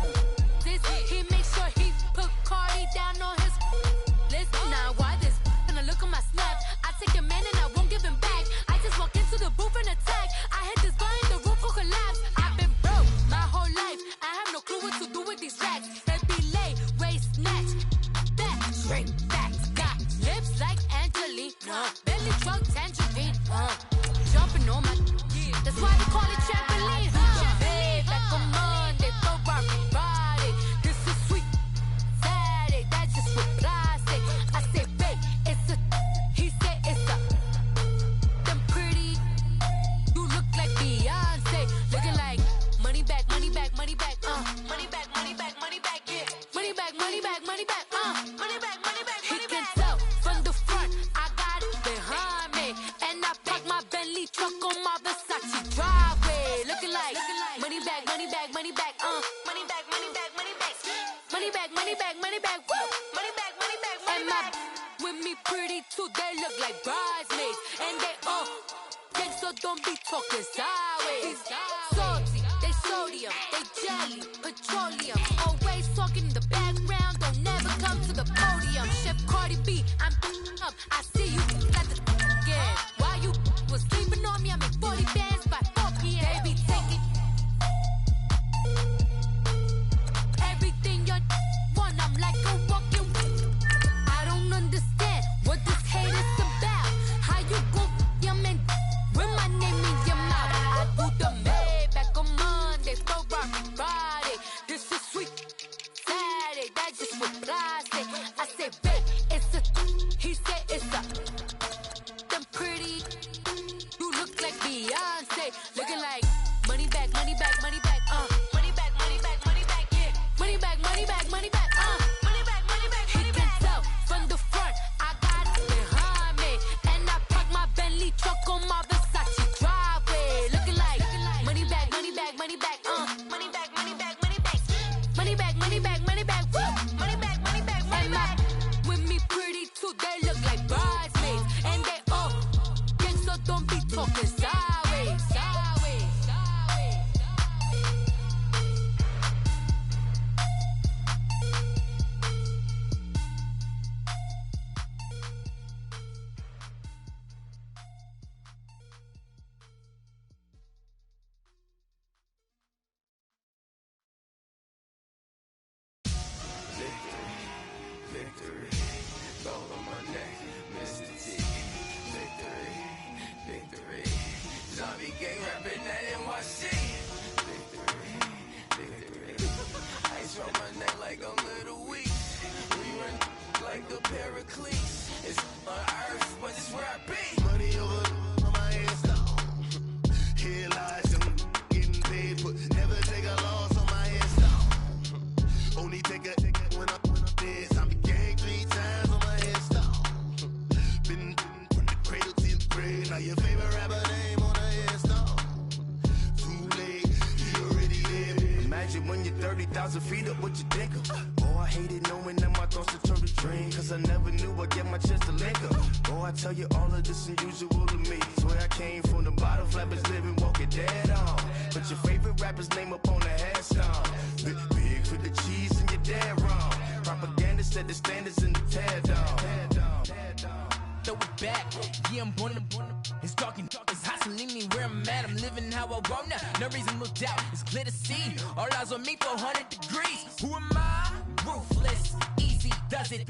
money back, money back, money back, money back, money back, yeah. Money back, money back, money back, money back, money back, money back. He can tell from the front, I got it behind me, and I park my Bentley truck on my Versace driveway, looking like money back, money back, money back, money back, money back, money back, money back, money back, money back, woo, money back, money back, money back. With me pretty too, they look like bridesmaids, and they all gang, so don't be talking sideways. Salty, they sodium, they jelly, petroleum. Always talking in the background, don't never come to the podium. Chef Cardi B, I'm up. I see you at the again. While you was sleeping on me, I make 40 bands by 4 p.m. They be taking everything you want. I'm like a walking. I don't understand what this hate is about. How you go your man with my name in your mouth? I do the Maybach on Monday, throw rock Friday. This is sweet Saturday, that's just what I say. I say, babe, it's a. He said it's a. Them pretty. You look like Beyonce, looking like money back, money back, money back, money back, money back, money back, yeah. Money back, money back, money back, money back, money back, money back. He can tell from the front, I got it behind me, and I park my Bentley truck on my Versace driveway, looking like money back, money back, money back, money back, money back, money back, money back, money back, money back, woo, money back, money back, money back. With me pretty too, they look like bridesmaids, and they all gang, so don't be talking sideways, sideways, sideways. Victory, gold on my neck, Mr. T. Victory, victory. Zombie gang rapping that NYC. Victory, victory. Ice on my neck like I'm Little Weak. We run like the Paracletes. It's on earth, but it's where I be. Money over on my head stone. Here lies them getting paid, but never take a loss on my head stone. Only take a when I'm dead. Zombie gang 3 times on my headstone. Been from the cradle to the grave. Now your favorite rapper name on a headstone. Too late, you already there. Imagine when you're 30,000 feet up, what you think of? Oh, I hated knowing that my thoughts would turn to dream. Cause I never knew I'd get my chance to link up. Oh, I tell you all of this unusual to me. Swear I came from the bottom, flappers living, walking dead on. Put your favorite rapper's name up on the headstone. Big for the cheese and you're dead wrong. Propaganda set the standards in the tear down. Throw it back, yeah, I'm born to. It's talking, it's hustling me where I'm at. I'm living how I want now. No reason to look doubt, it's clear to see. All eyes on me, 400 degrees. Who am I? Ruthless, easy, does it.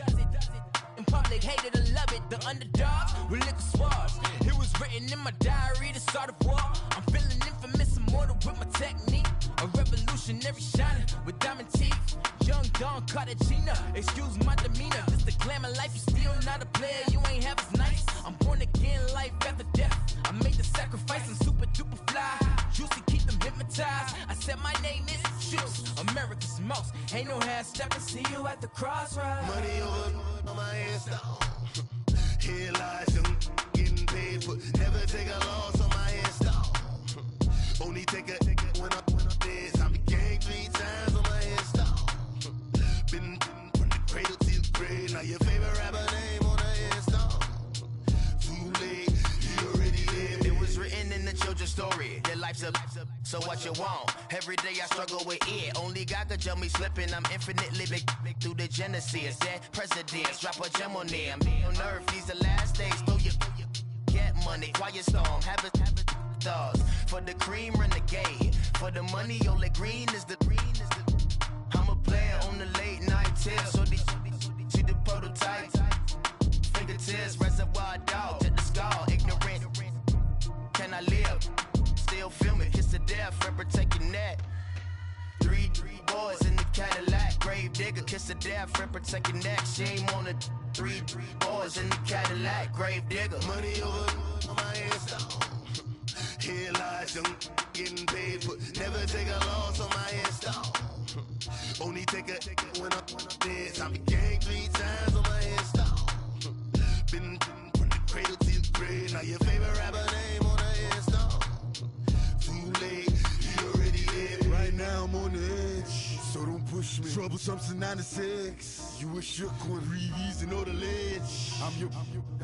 In public, hated or love it. The underdogs with liquor swabs. It was written in my diary to start a war. I'm feeling infamous, immortal with my technique. A revolutionary shining with diamond teeth. Young Don Cartagena, excuse my demeanor. Just a glamour life, you still not a player. You ain't half as nice. I'm born again, life after death. I made the sacrifice, I'm super duper fly. Juicy, keep them hypnotized. I said my name is Juice, America's most. Ain't no half step, I see you at the crossroads. Money over on my headstone. Here lies them getting paid, but never take a loss on my headstone. Only take a when I'm dead. Zombie gang 3 times on my headstone. Been from the cradle to the grave. Now your favorite rapper name on a headstone. Too late, you already there. It was written in the children's story. Their life's a so what you want? Every day I struggle with it. Only God could tell me slipping. I'm infinitely big through the genesis. Dead presidents, drop a gem on them. On earth, these the last days. Throw your get money, quiet storm. Have a thoughts for the cream renegade. For the money, only green is the. I'm a player on the late night tip. So see the prototype. Fingertips, reservoir dog to the skull. Ignorant. Can I live? Still filming, kiss to death, forever taking that. 3 boys in the Cadillac, grave digger, kiss to death, forever taking that. Shame on the 3 boys in the Cadillac, grave digger. Money over on my headstone. Here lies young getting paid, but never take a loss on my install. Only take a when I'm dead. I be gang 3 times on my install. Been from the cradle to the grave. Now your favorite rapper name on the install. Too late, he already dead. Right now I'm on the edge, so don't push me. Troublesome to 96. You were shook on Reeves and all the ledge. I'm your,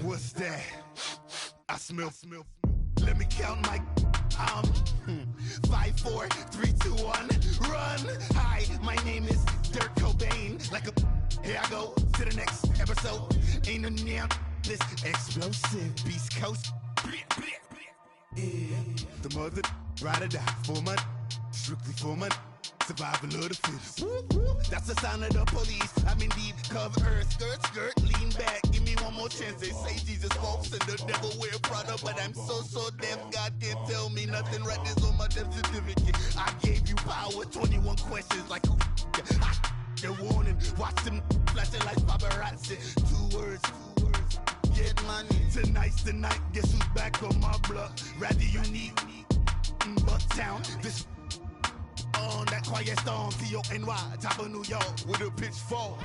what's that? I smell. Let me count my 5, 4, 3, 2, 1, run. Hi, my name is Dirk Cobain. Like a here I go to the next episode. Ain't no damn this explosive Beast Coast. Yeah. The mother ride or die for my strictly for my survival of the fittest. That's the sound of the police. I'm in deep cover earth, skirt, lean back. Give me one more chance. They say Jesus walks and the devil wear Prada, but I'm so deaf. God can't tell me nothing. Right there's on my death certificate. I gave you power. 21 questions like the warning. Watch them flashing like paparazzi. 2 words. Get money. Tonight's the night. Guess who's back on my block? Rather unique. Bucktown. This on that quiet storm, T-O-N-Y, top of New York, with a pitchfork.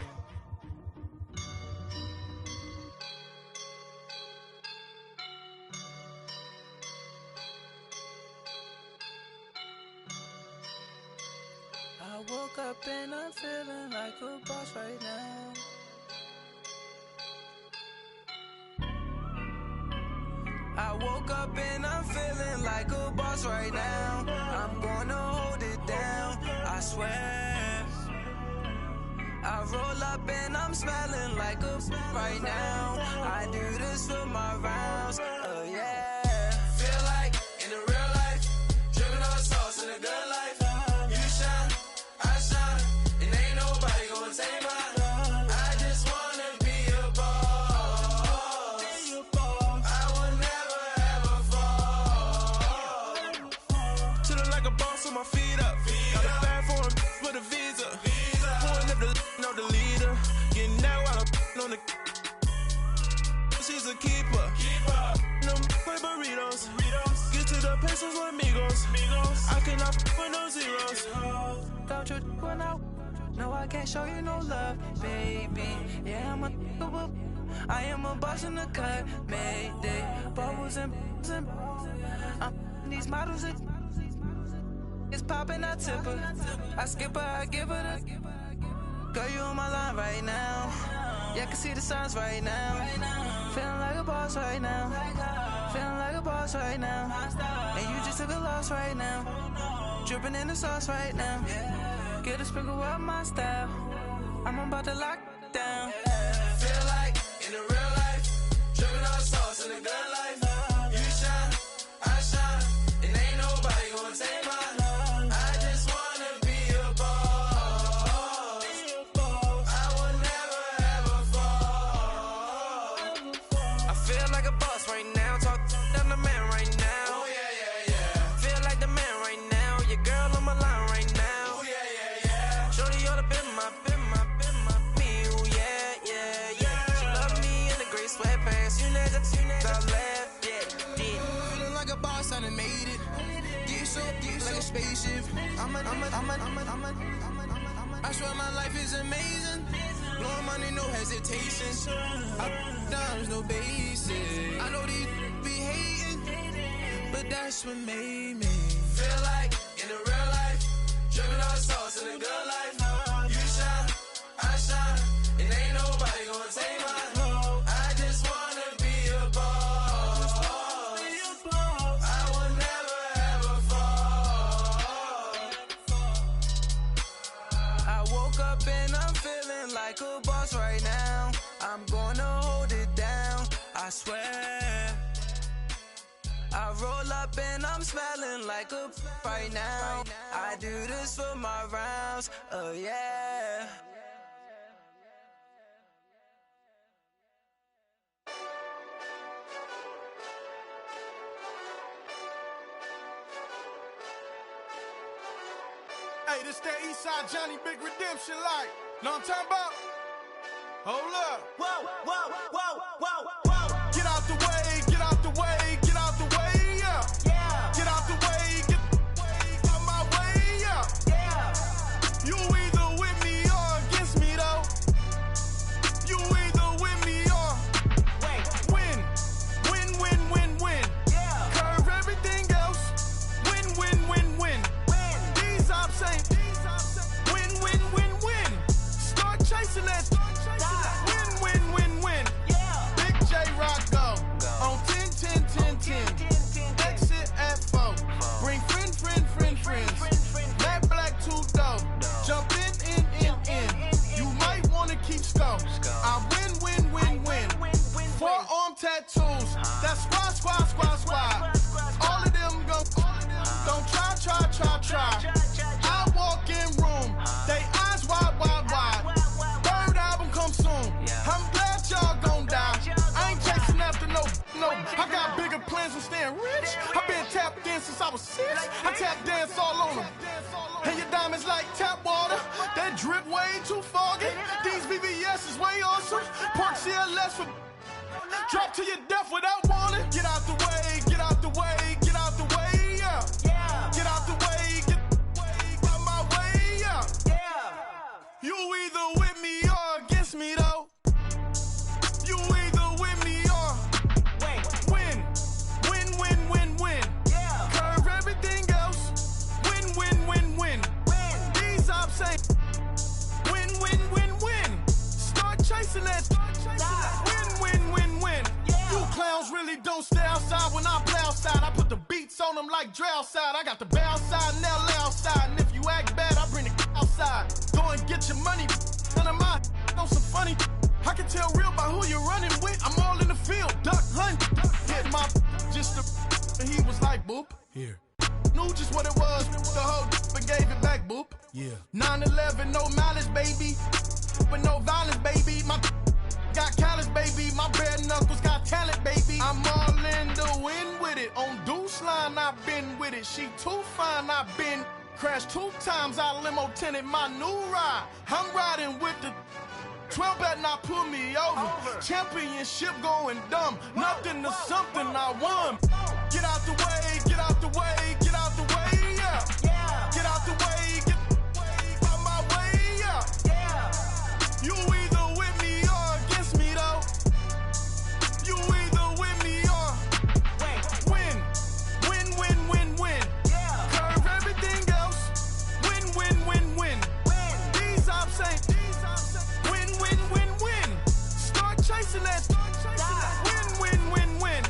I woke up and I'm feeling like a boss right now. I woke up and I'm feeling like a boss right now. I'm gonna hold it down, I swear. I roll up and I'm smelling like a right now. I do this for my rounds, oh yeah. Feel like in the real life, dripping on sauce in the good life. You shine, I shine, and ain't nobody gonna take mine. I just wanna be a boss. I will never ever fall. Chillin' like a boss with my feet up. Got a bag for him with a visa. Pulling up the know the leader. Getting that while I'm on the. She's a keeper. No play burritos. Get to the pesos with amigos. I cannot with no zeros. Don't you run out? No, I can't show you no love, baby. Yeah, I am a boss in the cut. Mayday, bubbles and these models are. It's popping, I tip her. I skip her, I give her the. Girl, you on my line right now. Yeah, I can see the signs right now. Feeling like a boss right now. Feeling like a boss right now. And you just took a loss right now. Dripping in the sauce right now. Get a sprinkle up my style. I'm about to lock down. Feel like in the real life, dripping on sauce in the good life. You shine, I shine, and ain't nobody gonna take mine. Spaceship. I swear my life is amazing. Blowing money, no hesitation. Dimes, no basic. I know these be hating, but that's what made me feel like in the real life, dripping on sauce in the good life. You shine, I shine, and ain't nobody gonna take mine. I just wanna be a boss. I will never ever fall. I woke up and I'm feeling like a boss right now. I'm gonna hold it down, I swear. I roll up and I'm smelling like a right now. I do this for my rounds, oh yeah. Hey, this that Eastside Johnny Big Redemption like. Know what I'm talking about? Hold up. Whoa, whoa, whoa, whoa, whoa. Get out the way, get out the way, get out the way, yeah. Yeah. Get out since I was 6. I tap dance all on them. And your diamonds like tap water. That drip way too foggy. These BBS is way awesome. Park CLS for drop to your death without warning. Get out the way, get out the way, get out the way, yeah. Get out the way, get out my way, yeah. You either with me or against me though. You either with me or win. Win, win, win, win. Curve everything else. Win, win, win, win. These I'm saying win, win, win, win. Start chasing that. Win, win, win, win. You clowns really don't stay outside when I play outside. I put the beats on them like drow side. I got the bow side and LA outside. And if you act bad, I bring the outside. Go and get your money. None of my know some funny. I can tell real by who you're running with. I'm all in the field, duck hunt. Hit my just the, and he was like, boop. Here. Knew just what it was. The whole and gave it back, boop. Yeah. 9/11, no malice, baby. But no violence, baby. My got callous, baby. My bare knuckles got talent, baby. I'm all in the wind with it. On Deuce line, I've been with it. She too fine, I've been crashed 2 times. I limo tinted my new ride. I'm riding with the 12 better not pull me over. Championship going dumb. Nothing to something I won. Get out the way, get out the way, get out the way, yeah. Get out the way, get out my way, yeah. You either with me or against me though. You either with me or win. Win, win, win, win. Curve everything else. Win, win, win, win. These I'm saying. Win, win, win, win. Start chasing that. Win, win, win, win.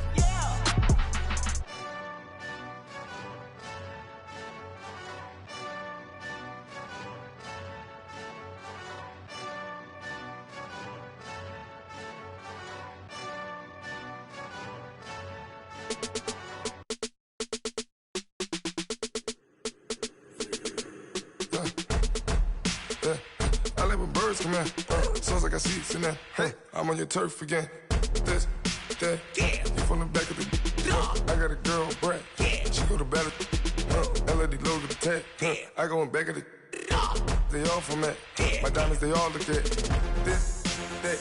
I like when birds come in. Sounds like I seats in there. Hey, I'm on your turf again. This, that, you from the back of the. I got a girl, Brad. She go to battle. LED logo the tag. I go in back of the. They all from that. My diamonds, they all look at. This, that.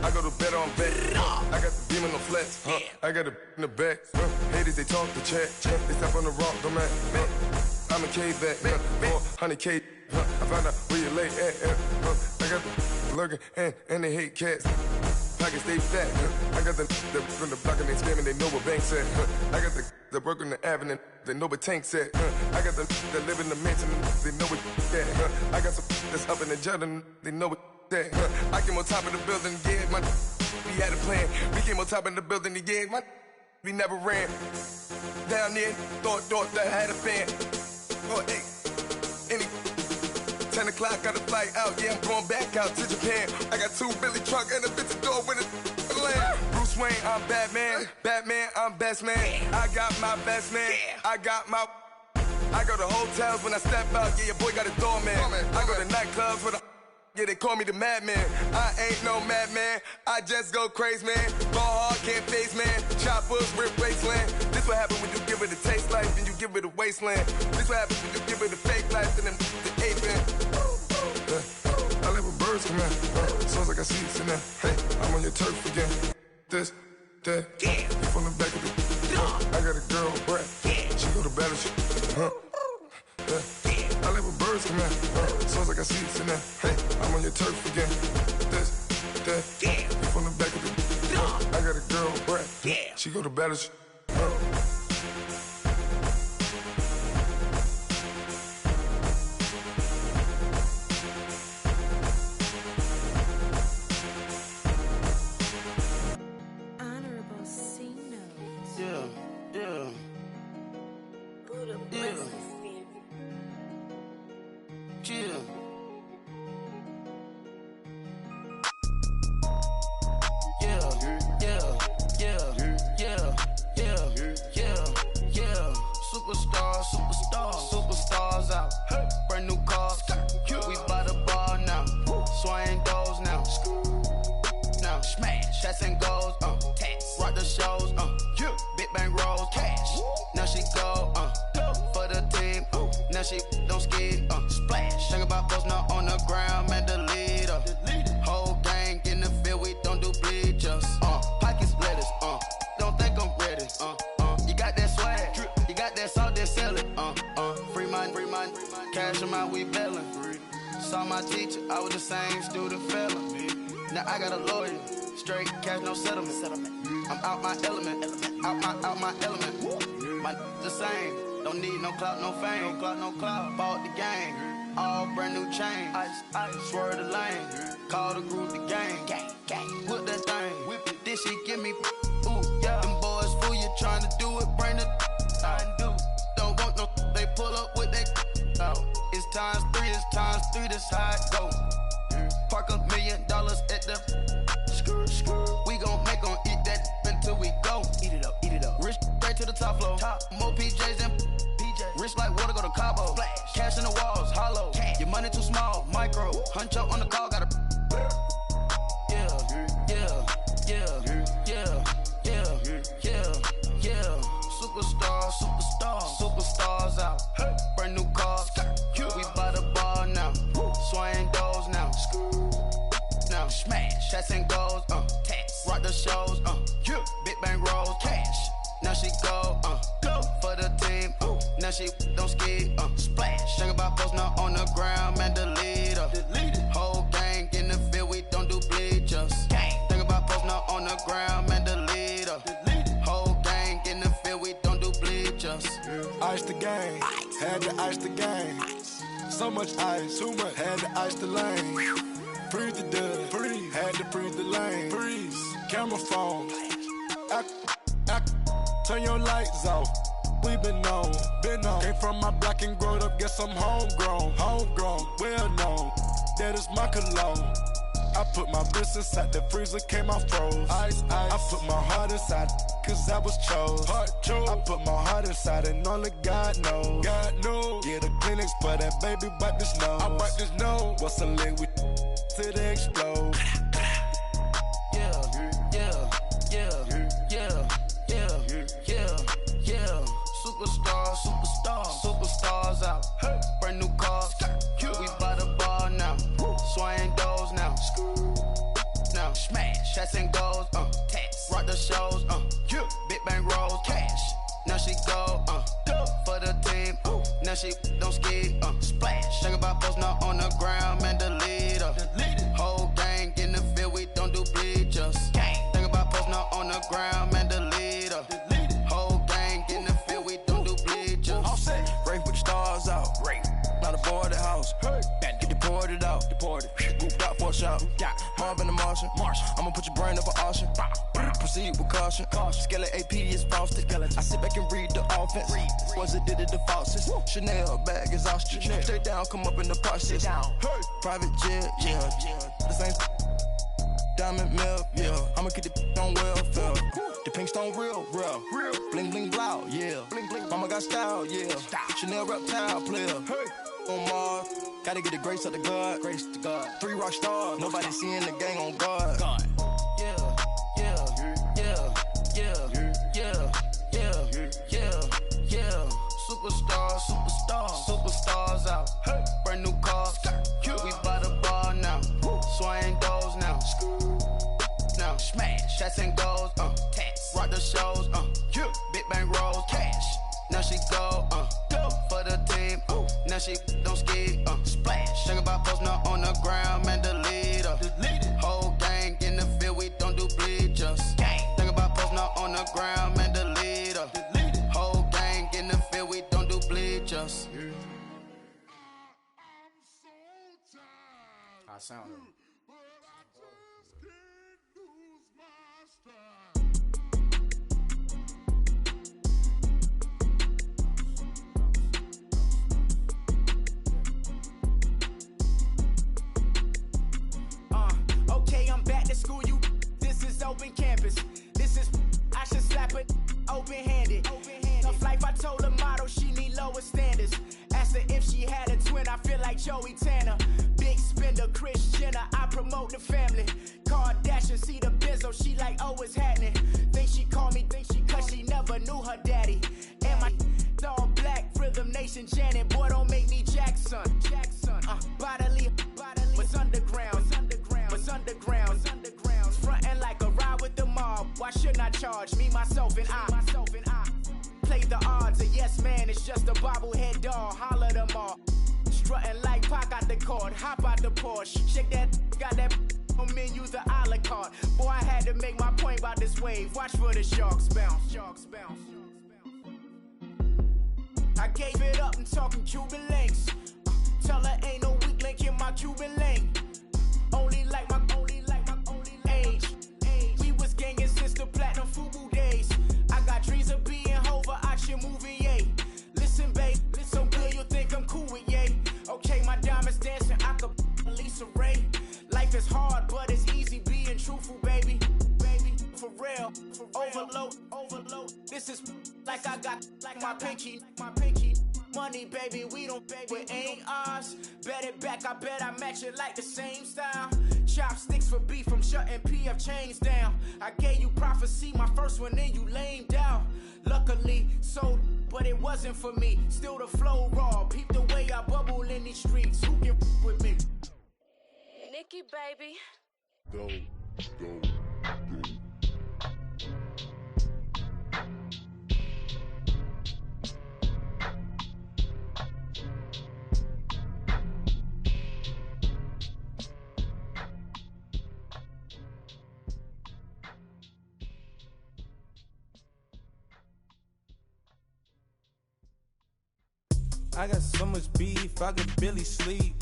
I go to bed on bed. I got the demon on flats. I got it in the back. Haters, they talk the chat. They step on the rock, don't matter. I'm a cave back. 400K. I found out where you lay at. I got the lurking and they hate cats. Pockets stay fat. I got the from the block and they scamming, they know what banks at. I got the work on the avenue, they know what tanks at. I got the that live in the mansion, they know what that. I got some that's up in the Jordan, they know what that. I came on top of the building, yeah, my we had a plan. We came on top of the building, yeah, my we never ran. Down there, thought that I had a fan. Oh, hey, any 10 o'clock, got a flight out, yeah, I'm going back out to Japan. I got 2 Billy truck and a bitch door with a land. Bruce Wayne, I'm Batman. Batman, I'm best man. I got my best man. I got my. I go to hotels when I step out, yeah, your boy got a doorman. I go to nightclubs with a. Yeah, they call me the madman. I ain't no madman. I just go crazy, man. Ball hard, can't face, man. Choppers, rip wasteland. This what happen when you give it a taste life and you give it a wasteland. This what happens when you give it a fake life and then the ape in. I live with birds come in. Sounds like I seats in there. Hey, I'm on your turf again. This, that, you from the back of the. I got a girl, Brad. She go to battle shit. I live with birds come in. Sounds like I seats in there. Hey, I'm on your turf again. This, that, you from the back of the. I got a girl, Brad. She go to battle shit. Superstars out, brand new cars. We by the bar now, swaying doors now. Now smash, shots and goals, rock the shows, big bang rolls, cash. Now she go, she don't skid, splash. Think about posting up on the ground, man, delete her. Whole gang in the field, we don't do bleachers. Pockets lettuce, don't think I'm ready. You got that swag, you got that salt, then sell it. Free mind, cash them out, we bellin'. Saw my teacher, I was the same student felon. Now I got a lawyer, straight cash, no settlement. I'm out my element, out my element. My the same, don't need no clout, no fame. No clout, bought the game, all brand new chain. Ice, swerve the lane, call the group the gang. Whip that thing, whip it, this shit give me, ooh, yeah. Them boys fool you trying to do it, bring the I do. Don't want no, they pull up with they out. It's times 3, this how it go. Park $1 million at the we gon' make 'em eat that until we go. Eat it up. Rich straight to the top floor. More PJs than PJ. Rich like water, go to Cabo. Flash. Cash in the walls, hollow. Cash. Your money too small, micro. Hunch up on the call, gotta. Superstars out. Brand new cars. We by the bar now. Swaying doors now. Now smash. Shots and goals. Rock the shows. Big bang rolls. Cash. Now she go. For the team. Now she don't ski. Splash. Think about posting up on the ground, man, delete her. Whole gang in the field, we don't do bleachers. Think about posting up on the ground, man, delete her. Whole gang in the field, we don't do bleachers. Ice the game, had to ice the game. So much ice, too much, had to ice the lane. Freeze the dub, freeze, had to freeze the lane. Freeze, camera phone. Turn your lights off. We been on. Came from my block and growed up, guess I'm homegrown, well known. That is my cologne. I put my wrist inside the freezer, came out froze. Ice. I put my heart inside, cause I was chose. I put my heart inside and only God knows. Yeah, the clinics for that baby, wipe this nose. I wipe this nose. What's a leg with till they explode? Superstars out. Brand new cars. We by the bar now. Swaying doors now. Now smash. Shots and goals. Rock the shows. Big bang rolls. Cash. Now she go. For the team. Now she don't ski. Splash. Think about posting up on the ground, man, delete her. Whole gang in the field, we don't do bleachers. Think about posting up on the ground, man, delete her. Whole gang in the field, we don't do bleachers. All set. Rain put the stars out. Rain. Not a board the house. Get deported out. Moved out for a shot. Marvin the Martian. I'ma put your brain up for auction. Proceed with caution. Skeleton AP is frosted. I sit back and read the offense. Was it did it the faucets? Chanel bag is ostrich. Stay down, come up in the process. Private jet, yeah. The same diamond milk, yeah. I'ma keep the on welfare. The pink stone real. Bling bling blow, yeah. Mama got style, yeah. Chanel reptile player. On Mars, gotta get the grace of the God. 3 rock stars, nobody seeing the gang on guard. Superstars out. Brand new cars. We by the bar now. Swaying doors now. Now smash. Shots and goals. Rock the shows. Big bang rolls. Cash. Now she go. For the team. Now she don't ski. Splash. Think about posting up on the ground, man, delete her. Whole gang in the field, we don't do bleachers. Think about posting up on the ground, man, delete her. Whole gang in the field, we don't do bleachers. I sound it. Okay, I'm back to school, you. This is open campus. This is, I should slap it open-handed. Tough life, I told her model she need lower standards. Asked her if she had a twin, I feel like Joey Tanner. Big spender, Kris Jenner, I promote the family. Kardashian, see the Benzo, she like, oh, it's happening. Think she called me, cause she never knew her daddy. And my all black, really Rhythm Nation Janet, boy, don't make me Jackson. Bodily, what's underground, what's underground. Frontin' like a ride with the mob. Why shouldn't I charge me, myself, and I? Play the odds, a yes man, it's just a bobblehead doll. Holler them all. Strutting like Pac out the court, hop out the Porsche. Shake that, got that on menu, the a la carte. Boy, I had to make my point about this wave. Watch for the sharks bounce. I gave it up, I'm talking Cuban links. Tell her ain't no weak link in my Cuban link. Only like my age. We was gangin' since the platinum FUBU days. I got dreams of being Hova out your movie, yay. Listen, babe, so good you'll think I'm cool with yay. Okay, my diamonds dancing, I could Lisa Ray. Life is hard, but it's easy being truthful, baby. For real, overload. This is like I got like my pinky. Money, baby, we don't pay, but ain't ours. Bet it back, I bet I match it like the same style. Chopsticks for beef, I'm shutting PF chains down. I gave you prophecy, my first one, then you lamed out. Luckily, sold, but it wasn't for me. Still the flow raw, peep the way I bubble in these streets. Who can with me? Nikki, baby. Go. I got so much beef, I could barely sleep.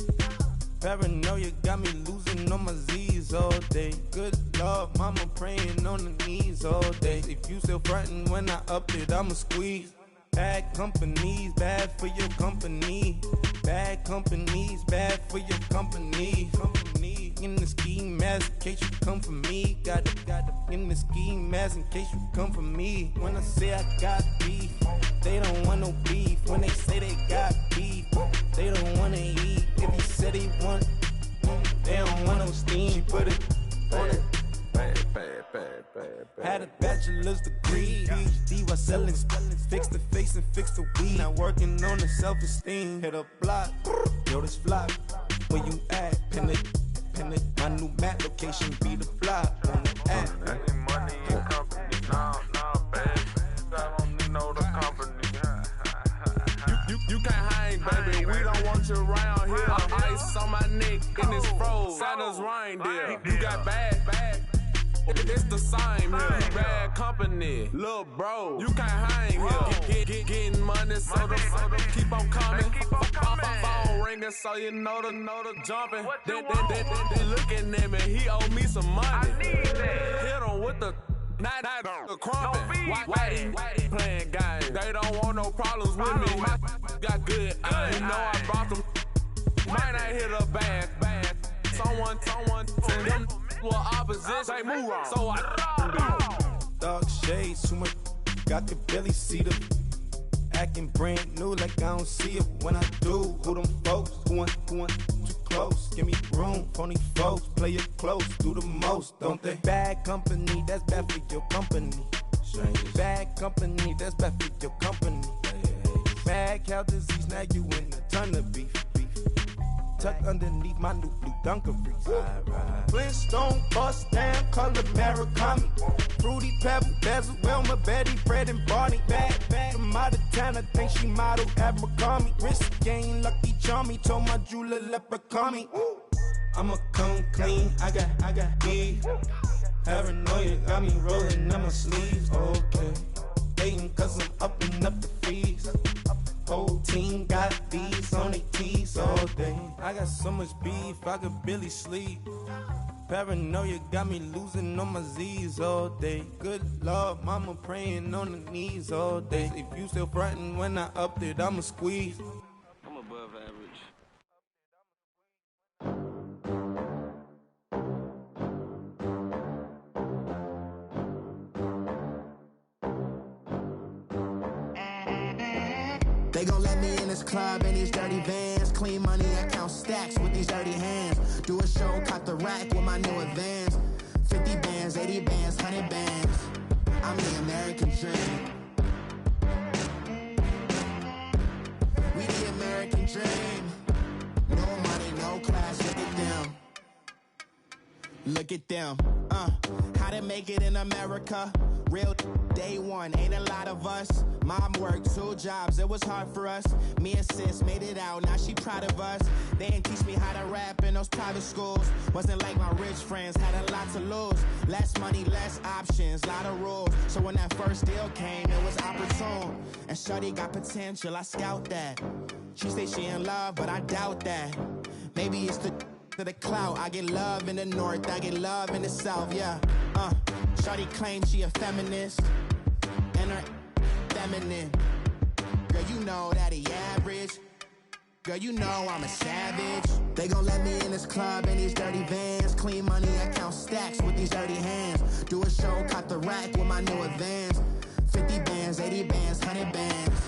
Paranoia got me losing on my Z's all day. Good Lord, mama praying on the knees all day. If you still frontin' when I up it, I'ma squeeze. Bad companies, bad for your company. Bad companies, bad for your company. In the ski mask in case you come for me. Got in the ski mask in case you come for me. When I say I got beef, they don't want no beef. When they say they got beef, they don't wanna eat. If you said they want, they don't want no steam. She put it on it. Had a bachelor's degree, PhD while selling. Fix the face and fix the weed. Now working on the self-esteem. Hit a block, yo this flop. Where you at? Pin it. My new map location be the flop on the app. Money and company, no, baby. I don't need no the company. You can't hang, baby. We don't want you around here. Ice on my neck in this froze. Santa's reindeer. You got bad. It's the same here. You bad company, little bro. You can't hang here. Getting money, so the keep on coming. Phone ringing, so you know the jumping. They looking at me, he owe me some money. Hit him with the not the crumping. Why they playing games? They don't want no problems with me. My got good. You know I brought them. Might not hit a bad. Someone tell them. Well, opposition, they move wrong. So I dark shades, too much. I could barely see them. Acting brand new, like I don't see it when I do. Who them folks? Who want too close? Give me room, phony folks. Play it close, do the most, don't they? Bad company, that's bad for your company. Bad company, that's bad for your company. Bad cow disease, now you in a ton of beef. Tuck underneath my new blue dungarees. Flintstone bust down, color Murakami. Fruity Pebble, Basil, Wilma, Betty, Fred, and Barney. Bad, from out of town, I think she model Abercrombie. Wrist game, Lucky Charmy, told my jeweler leprechaun. I'ma come clean, I got beef. Paranoia got me rolling on my sleeves, okay. Hating cause I'm upping up the fees. Whole team got these on their tees all day. I got so much beef, I could barely sleep. Paranoia got me losing on my Z's all day. Good Lord, mama praying on the knees all day. If you still frontin' when I upped it, I'ma squeeze. I'm above average. They gon' let me in this club in these dirty vans. Clean money, I count stacks with these dirty hands. Do a show, cop the rack with my new advance. 50 bands, 80 bands, 100 bands. I'm the American dream. American dream. No money, no class, look at them. Look at them, how to make it in America. Real day one, ain't a lot of us. Mom worked 2 jobs, it was hard for us. Me and sis made it out, now she proud of us. They didn't teach me how to rap in those private schools. Wasn't like my rich friends, had a lot to lose. Less money, less options, lot of rules. So when that first deal came, it was opportune. And shorty got potential, I scout that. She say she in love, but I doubt that. Maybe it's to the clout. I get love in the north, I get love in the south, yeah. Shorty claims she a feminist, and her feminine. Girl, you know that he average. Girl, you know I'm a savage. They gon' let me in this club in these dirty vans. Clean money, I count stacks with these dirty hands. Do a show, caught the rack with my new advance. 50 bands, 80 bands, 100 bands.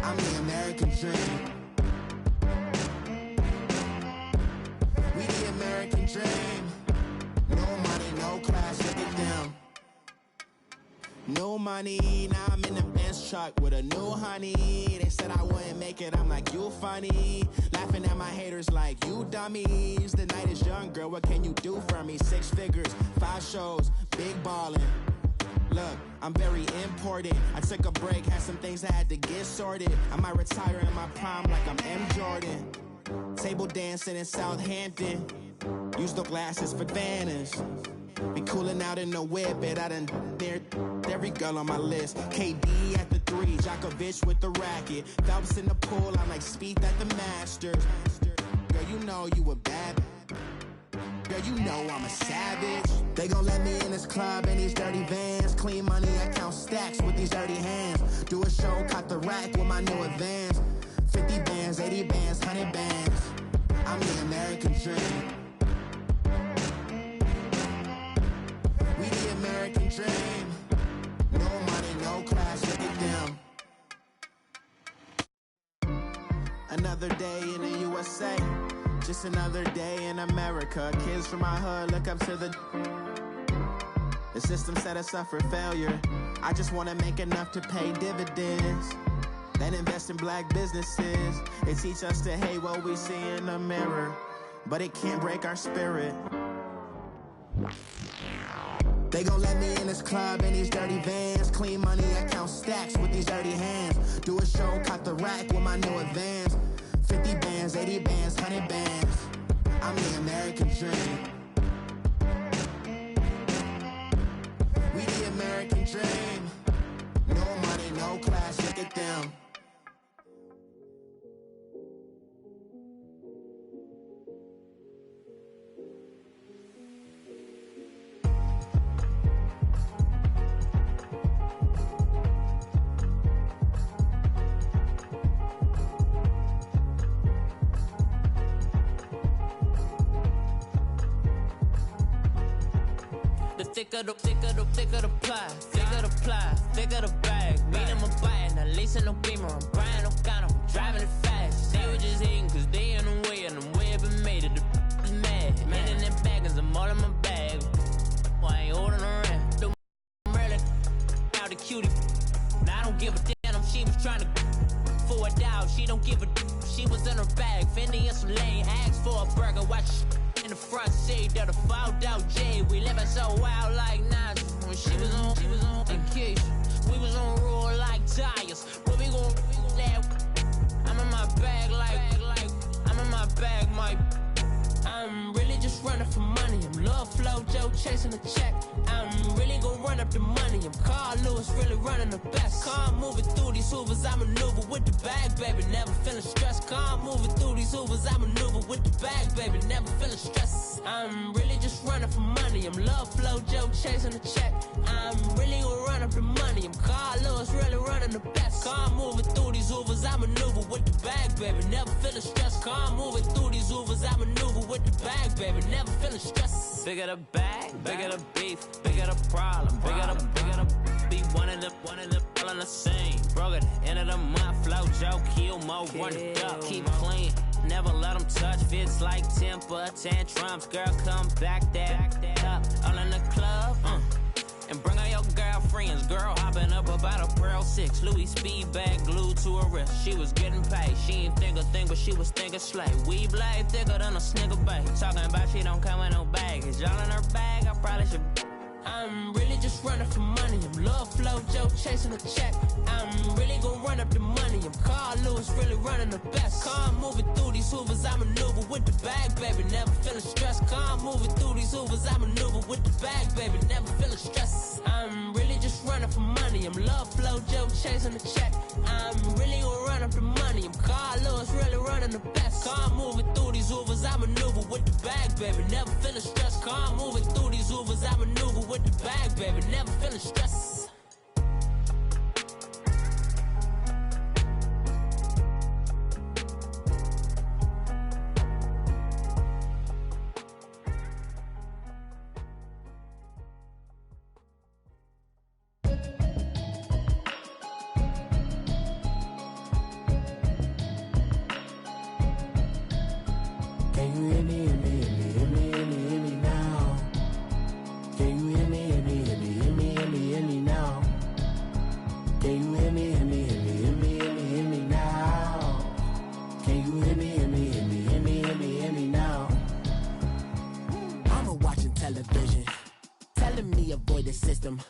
I'm the American dream. We the American dream. No money, no class, look at them. No money, now I'm in the Benz truck with a new honey. They said I wouldn't make it, I'm like, you funny. Laughing at my haters like, you dummies. The night is young, girl, what can you do for me? 6 figures, 5 shows, big ballin'. Look, I'm very important. I took a break, had some things I had to get sorted. I might retire in my prime like I'm M. Jordan. Table dancing in Southampton. Use the glasses for Vannas. Be cooling out in the whip, but I done near every girl on my list. KD at the 3, Djokovic with the racket. Phelps in the pool, I'm like Spieth at the Masters. Girl, you know you a bad. Girl, you know I'm a savage. They gon' let me in this club in these dirty vans. Clean money, I count stacks with these dirty hands. Do a show, caught the rack with my new advance. 50 bands, 80 bands, 100 bands. I'm the American dream. We the American dream. No money, no class, look at them. Another day in the USA. Just another day in America. Kids from my hood look up to the system set us up for failure. I just wanna make enough to pay dividends. Then invest in black businesses. They teach us to hate what we see in the mirror, but it can't break our spirit. They gon' let me in this club in these dirty vans. Clean money, I count stacks with these dirty hands. Do a show, caught the rack with my new advance. 50 bands, 80 bands, 100 bands. I'm the American dream. We the American dream. No money, no class, look at them. Thicker the pie, thicker the bag. Meet them a buying, at least in no beamer. I'm Brian O'Connor, I'm driving it fast. They were just hating cause they in the way, and the way I've been made it, the is mad. Man in them baggins, I'm all in my bag. I ain't holding around. The really out the cutie. Now I don't give a damn, she was trying to for a doubt. She don't give a she was in her bag. Fendi and some lane, asked for a burger, watch in the front seat of the fouled out J. We living so wild like Nas. When she was on vacation, we was on roll like tires. What we gon' that? I'm in my bag like I'm in my bag, my. I'm really just running for money. I'm Lil Flo Joe chasing the check. I'm really gon' run up the money. I'm Carl Lewis, really running the best. Car moving through these hoovers, I maneuver with the bag, baby. Never feeling stressed. Car moving through these hoovers, I maneuver with the bag, baby. Never feeling stressed. I'm really just running for money. I'm Lil Flo Joe chasing the check. I'm really gon' run up the money. I'm Carl Lewis, really running the best. Car moving through these hoovers, I maneuver with the bag, baby. Never feeling stressed. Car moving through these hoovers, I maneuver with the bag, baby. Never feeling stressed. Bigger the bag, bigger the beef, bigger the problem, bigger the be one of the all in the same. Broke at the end of the month, Flow Joe, kill mo, run it up, keep clean. Never let them touch, fits like temper tantrums. Girl, come back that up, all in the club. And bring all your girlfriends. Girl hopping up about a Pearl 6. Louis speed bag glued to her wrist. She was getting paid. She ain't think a thing, but she was thinking slay. We blade thicker than a snicker bag. Talking about she don't come with no baggage. All in her bag, I probably should. I'm really just running for money. I'm love flow, Joe chasing a check. I'm really gonna run up the money. I'm Carl Lewis, really running the best. Car moving through these hoovers, I maneuver with the bag, baby. Never feeling stressed. Car moving through these hoovers, I maneuver with the bag, baby. Never feeling stressed. I'm really just running for money. I'm love flow, Joe chasing the check. I'm really gonna run up the money. I'm Carl Lewis, really running the best. Car moving through these hoovers, I maneuver with the bag, baby. Never feeling stressed. Car moving through these hoovers, I maneuver with the bag, baby. Never feeling stressed. Can you hear me, hear me, hear me, hear me, hear me, hear me now? Can you hear me, hear me, hear me, hear me, hear me, hear me now? Can you hear me, hear me, hear me, hear me, hear me, hear me now? Can you hear me, hear me, hear me, hear me, hear me, hear me now? Mama watching television, telling me avoid the system.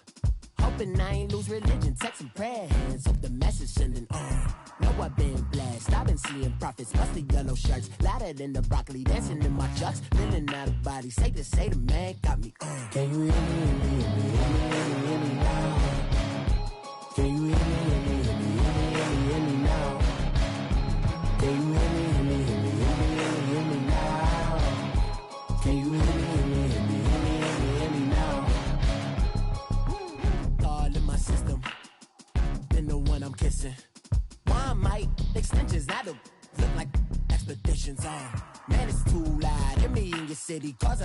Hoping I ain't lose religion, texting prayer hands, hope the message sending on. Know I've been blessed, I've been seeing prophets, musty yellow shirts, louder than the broccoli, dancing in my chucks, feeling out of body, safe to say the man got me on. Can you hear me, hear me, hear me, hear me, hear me, hear me now? Can you hear me, hear me, hear me, hear me, hear me, hear me now? Can you hear me, hear me, hear me, hear me, hear me, hear me now? Can you hear me, hear me, hear me, hear me, hear me, hear me now? All in my system, been the one I'm kissing. One might extensions, I don't look like expeditions on. Man, it's too loud, hear me in your city, cause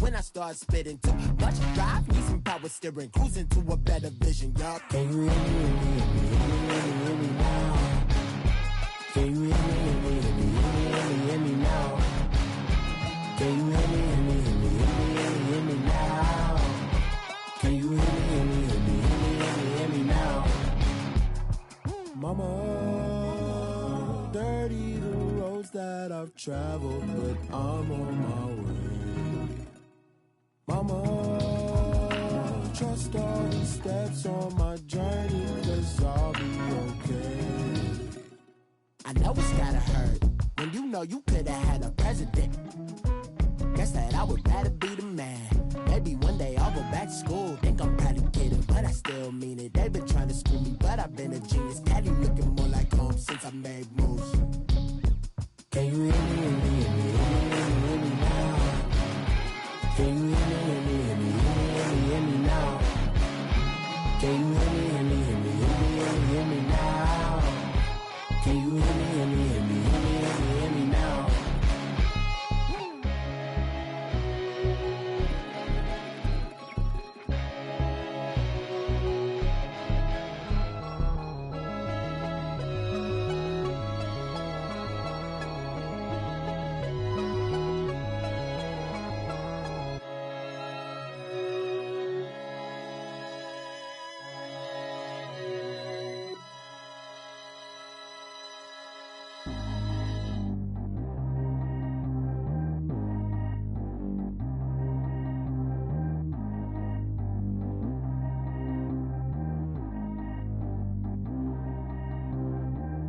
when I start spitting too much drive, need some power steering, cruising to a better vision, y'all. Can you hear me, hear me, hear me, hear me, hear me, hear me now? Can you hear me, hear me, hear me, hear me, hear me, hear me now? Can you hear me, hear me, hear me, hear me, hear me, hear me now? Can you hear me, hear me, hear me, hear me, hear me, hear me now? Mama, dirty the roads that I've traveled, but I'm on my way. Mama, trust all the steps on my journey, 'cause I'll be okay. I know it's gotta hurt when you know you could've had a president. Guess that I would rather be the man. Maybe one day I'll go back to school. Think I'm probably kidding, but I still mean it. They've been trying to screw me, but I've been a genius. Daddy looking more like home since I made moves. Can you hear me, hear me, hear me, hear me, hear me, hear me now? Can you hear me, hear me, hear me, hear me, hear me, hear me now? Can you hear me, hear me, hear me, hear me, hear me, hear me now? Can you hear me, hear me, hear me, hear me, hear me, hear me now?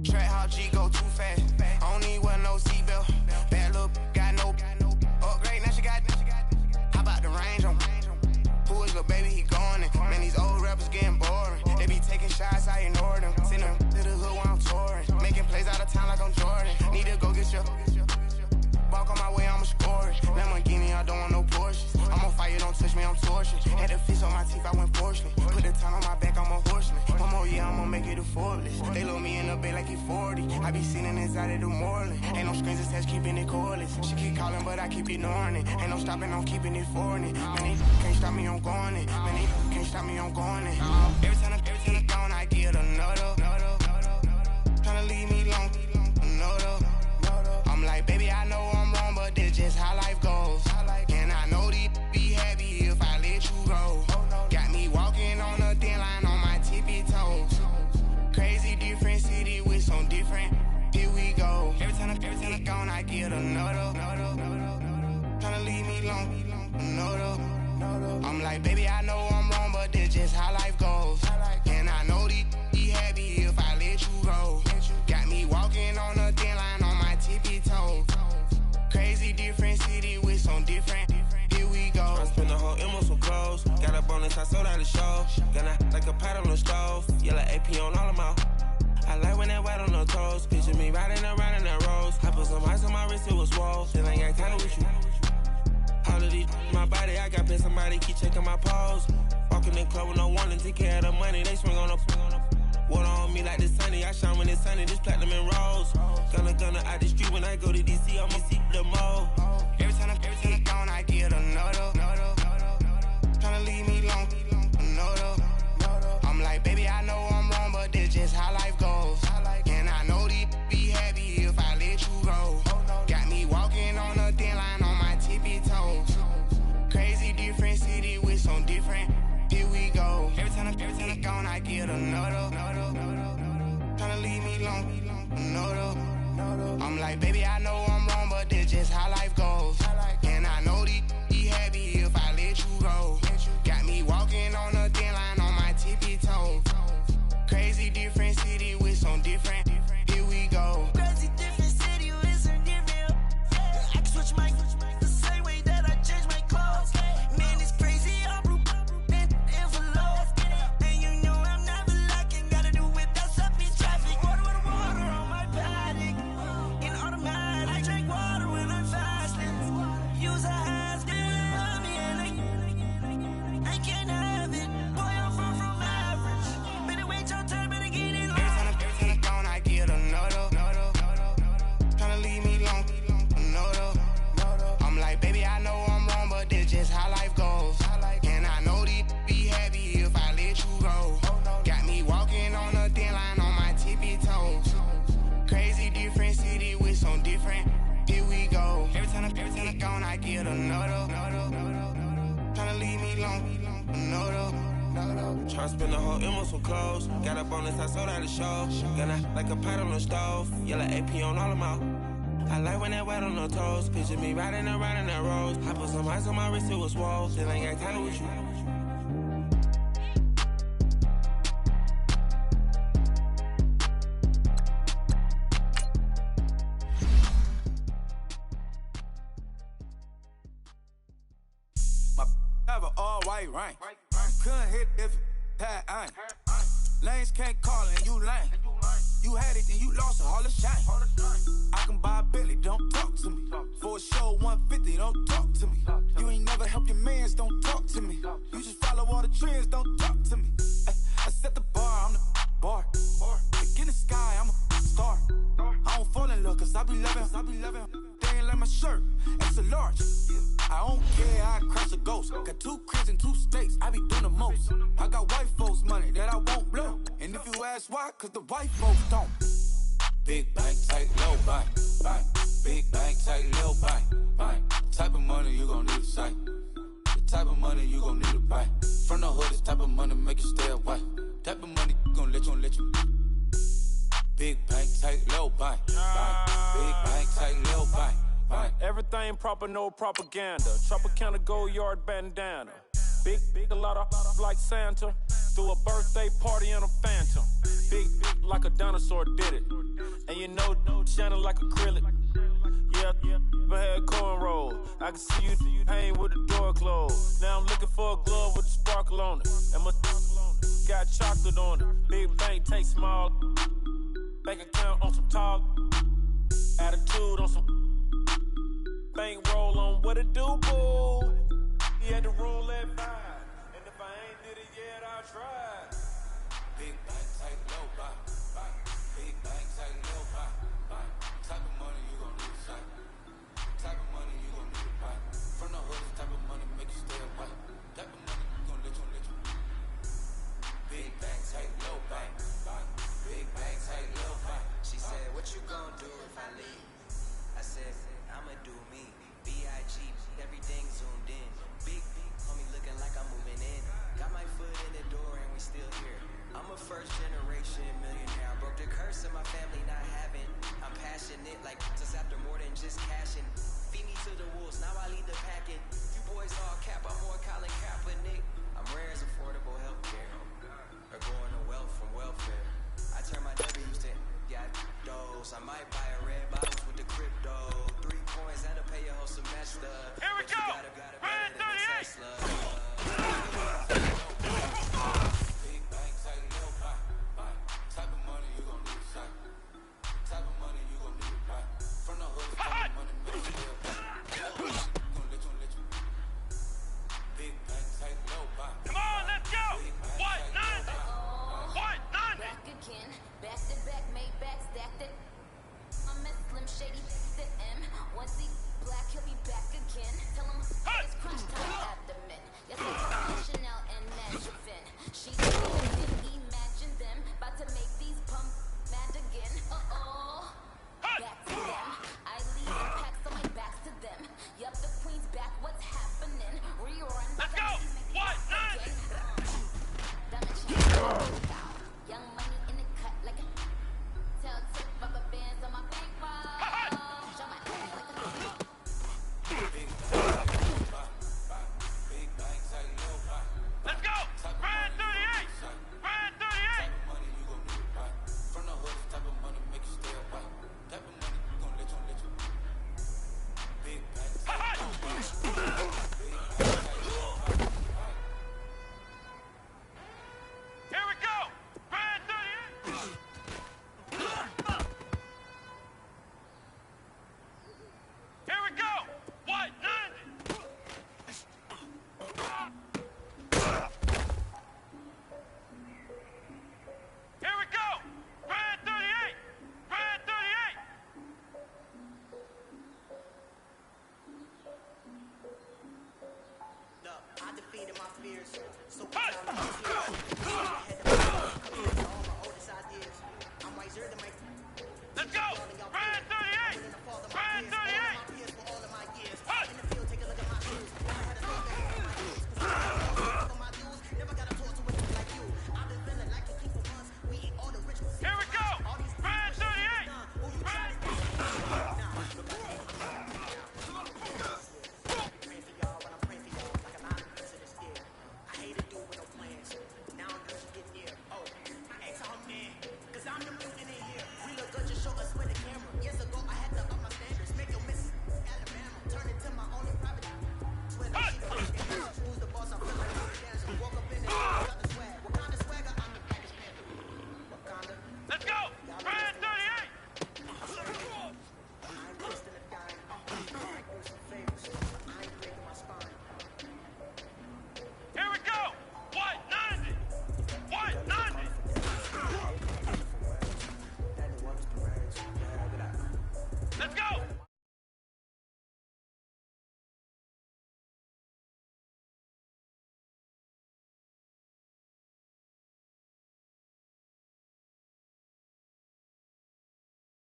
Track how G go too fast. I don't need one no seatbelt. Bad look, got no upgrade. Now she got. How about the range on? Who is little baby? He gone. Man, these old rappers getting boring. They be taking shots, I ignore them. Send them to the hood while I'm touring. Making plays out of town like I'm Jordan. Need to go get your. Walk on my way, I'ma score it. Lamborghini, I don't want no Porsches. I'm on fire, don't touch me, I'm torching. Had the fish on my teeth, I went porcelain. Put the town on my back, I'm a horseman. One more year, I'ma make it a Forbes. They load me in the bay like he 40. I be sitting inside of the Moreland. Ain't no screens attached, keeping it cordless. She keep calling, but I keep ignoring it. Ain't no stopping, I'm keeping it foreign it. Man, they can't stop me, I'm going it. Man, they can't stop me, I'm going it. Every time I gone, I get another. Tryna leave me long, another. I'm like, baby, I know I'm wrong, but this just how life goes. And I know these be happy if I let you go. Got me me long, no though. I'm like, baby, I know I'm wrong, but this just how life goes. And I know these be happy if I let you go. Got me walking on a thin line on my tippy toes. Crazy different city with some different. Here we go. I spent the whole M on some clothes. Got a bonus, I sold out the show. Gonna like a pot on the stove. Yellow AP on all of my. I like when that white on the toes. Picture me riding around in that rose. I put some ice on my wrist, it was swole. Still ain't got time with you. All of these my body, I got paid somebody keep checking my pose. Walking in club with no warning, take care of the money. They swing on the water on me like the sunny. I shine when it's sunny, this platinum and rose. Gonna out the street when I go to DC, I'ma see the mode. Every time I'm gone, I get another. Tryna leave me long, another. I'm like, baby, I know I'm wrong, but this just how life goes. And I know these be happy if I let you go. Got me walking on a thin line on my tippy toes. Crazy different city with some different. Here we go. Every time I'm gone, I get another. Tryna leave me long, another. I'm like, baby, I know I'm wrong, but this just how life goes. And I know these be happy if I let you go. Got me walking on a thin line on my tippy toes. Crazy different city with some different. Here we go. Crazy different city with some different. I can switch my the same way that I change my clothes. Man, it's crazy. I'm envelope. And you know I'm never lacking. Gotta do it. That's up in traffic. Water on my paddock. In automatic. I drink water when I'm fasting. Use a has been me and I can't have it. Boy, I'm far from average. Better wait your turn, better get in line. Every time I'm gone, I get another. Tryna leave me long, another. I'm like, baby, I know I'm wrong, but this just how life goes. And I know these be happy if I let you go. Got me walking on a thin line on my tippy toes. Crazy different city with some different. Here we go. Every time I'm gone, I get another. Tryna leave me long, another. Tryna spend the whole M on some clothes. Got a bonus, I sold out the show. Gonna like a pot on the stove. Yellow AP on all of my. I like when that white on the toes. Picture me riding around in that rose. I put some ice on my wrist, it was swole. Still ain't got time with you. My have an all-white ring. Couldn't hit if it had aim. Lanes can't call and you lame. You had it and you lost it, all the shame. I can buy a Billy, don't talk to me. For a show 150, don't talk to me. You ain't never help your mans, don't talk to me. You just follow all the trends, don't talk to me. I set the bar, I'm the bar. Like in the sky, I'm a star. I don't fall in love, cause I be loving. They ain't like my shirt, extra large. I don't care, I crash a ghost. Got 2 cribs and 2 states, I be doing the most. I got white folks money that I won't blow. And if you ask why, cause the white folks don't. Big bank, tight, low bank, bank. Big bank, tight, low bank, bank. Type of money you gon' need a sight. The type of money you gon' need to buy. From the hood, this type of money make you stay away. Type of money gon' let you. Big bank, tight, low bank, bank. Big bank, tight, low bank. Everything proper, no propaganda. Tropicana gold yard bandana. Big, a lot of like Santa. Threw a birthday party in a phantom. Big like a dinosaur did it. And you know, shining like acrylic. Yeah, I had cornrows. I can see you hang with the door closed. Now I'm looking for a glove with a sparkle on it. And my got chocolate on it. Big bank, take small. Bank account on some talk. Attitude on some. Bank roll on what it do, boo. He had to roll that vibe. And if I ain't did it yet, I'll try. Big bank, tight, low bank, bank. Big bank, tight, low bank, bank. Type of money you gon' need to sight. Type of money you gon' need to buy. From the hood, this type of money make you stay away. Type of money gon' let you. Big bank, tight, low bank, bank. Big bank, tight, low bank. She said, what you gon' do if I leave? I said, I'ma do me. B.I.G. Everything zoomed in. Big homie looking like I'm moving in. Got my foot in the door and we still here. I'm a first generation millionaire. so we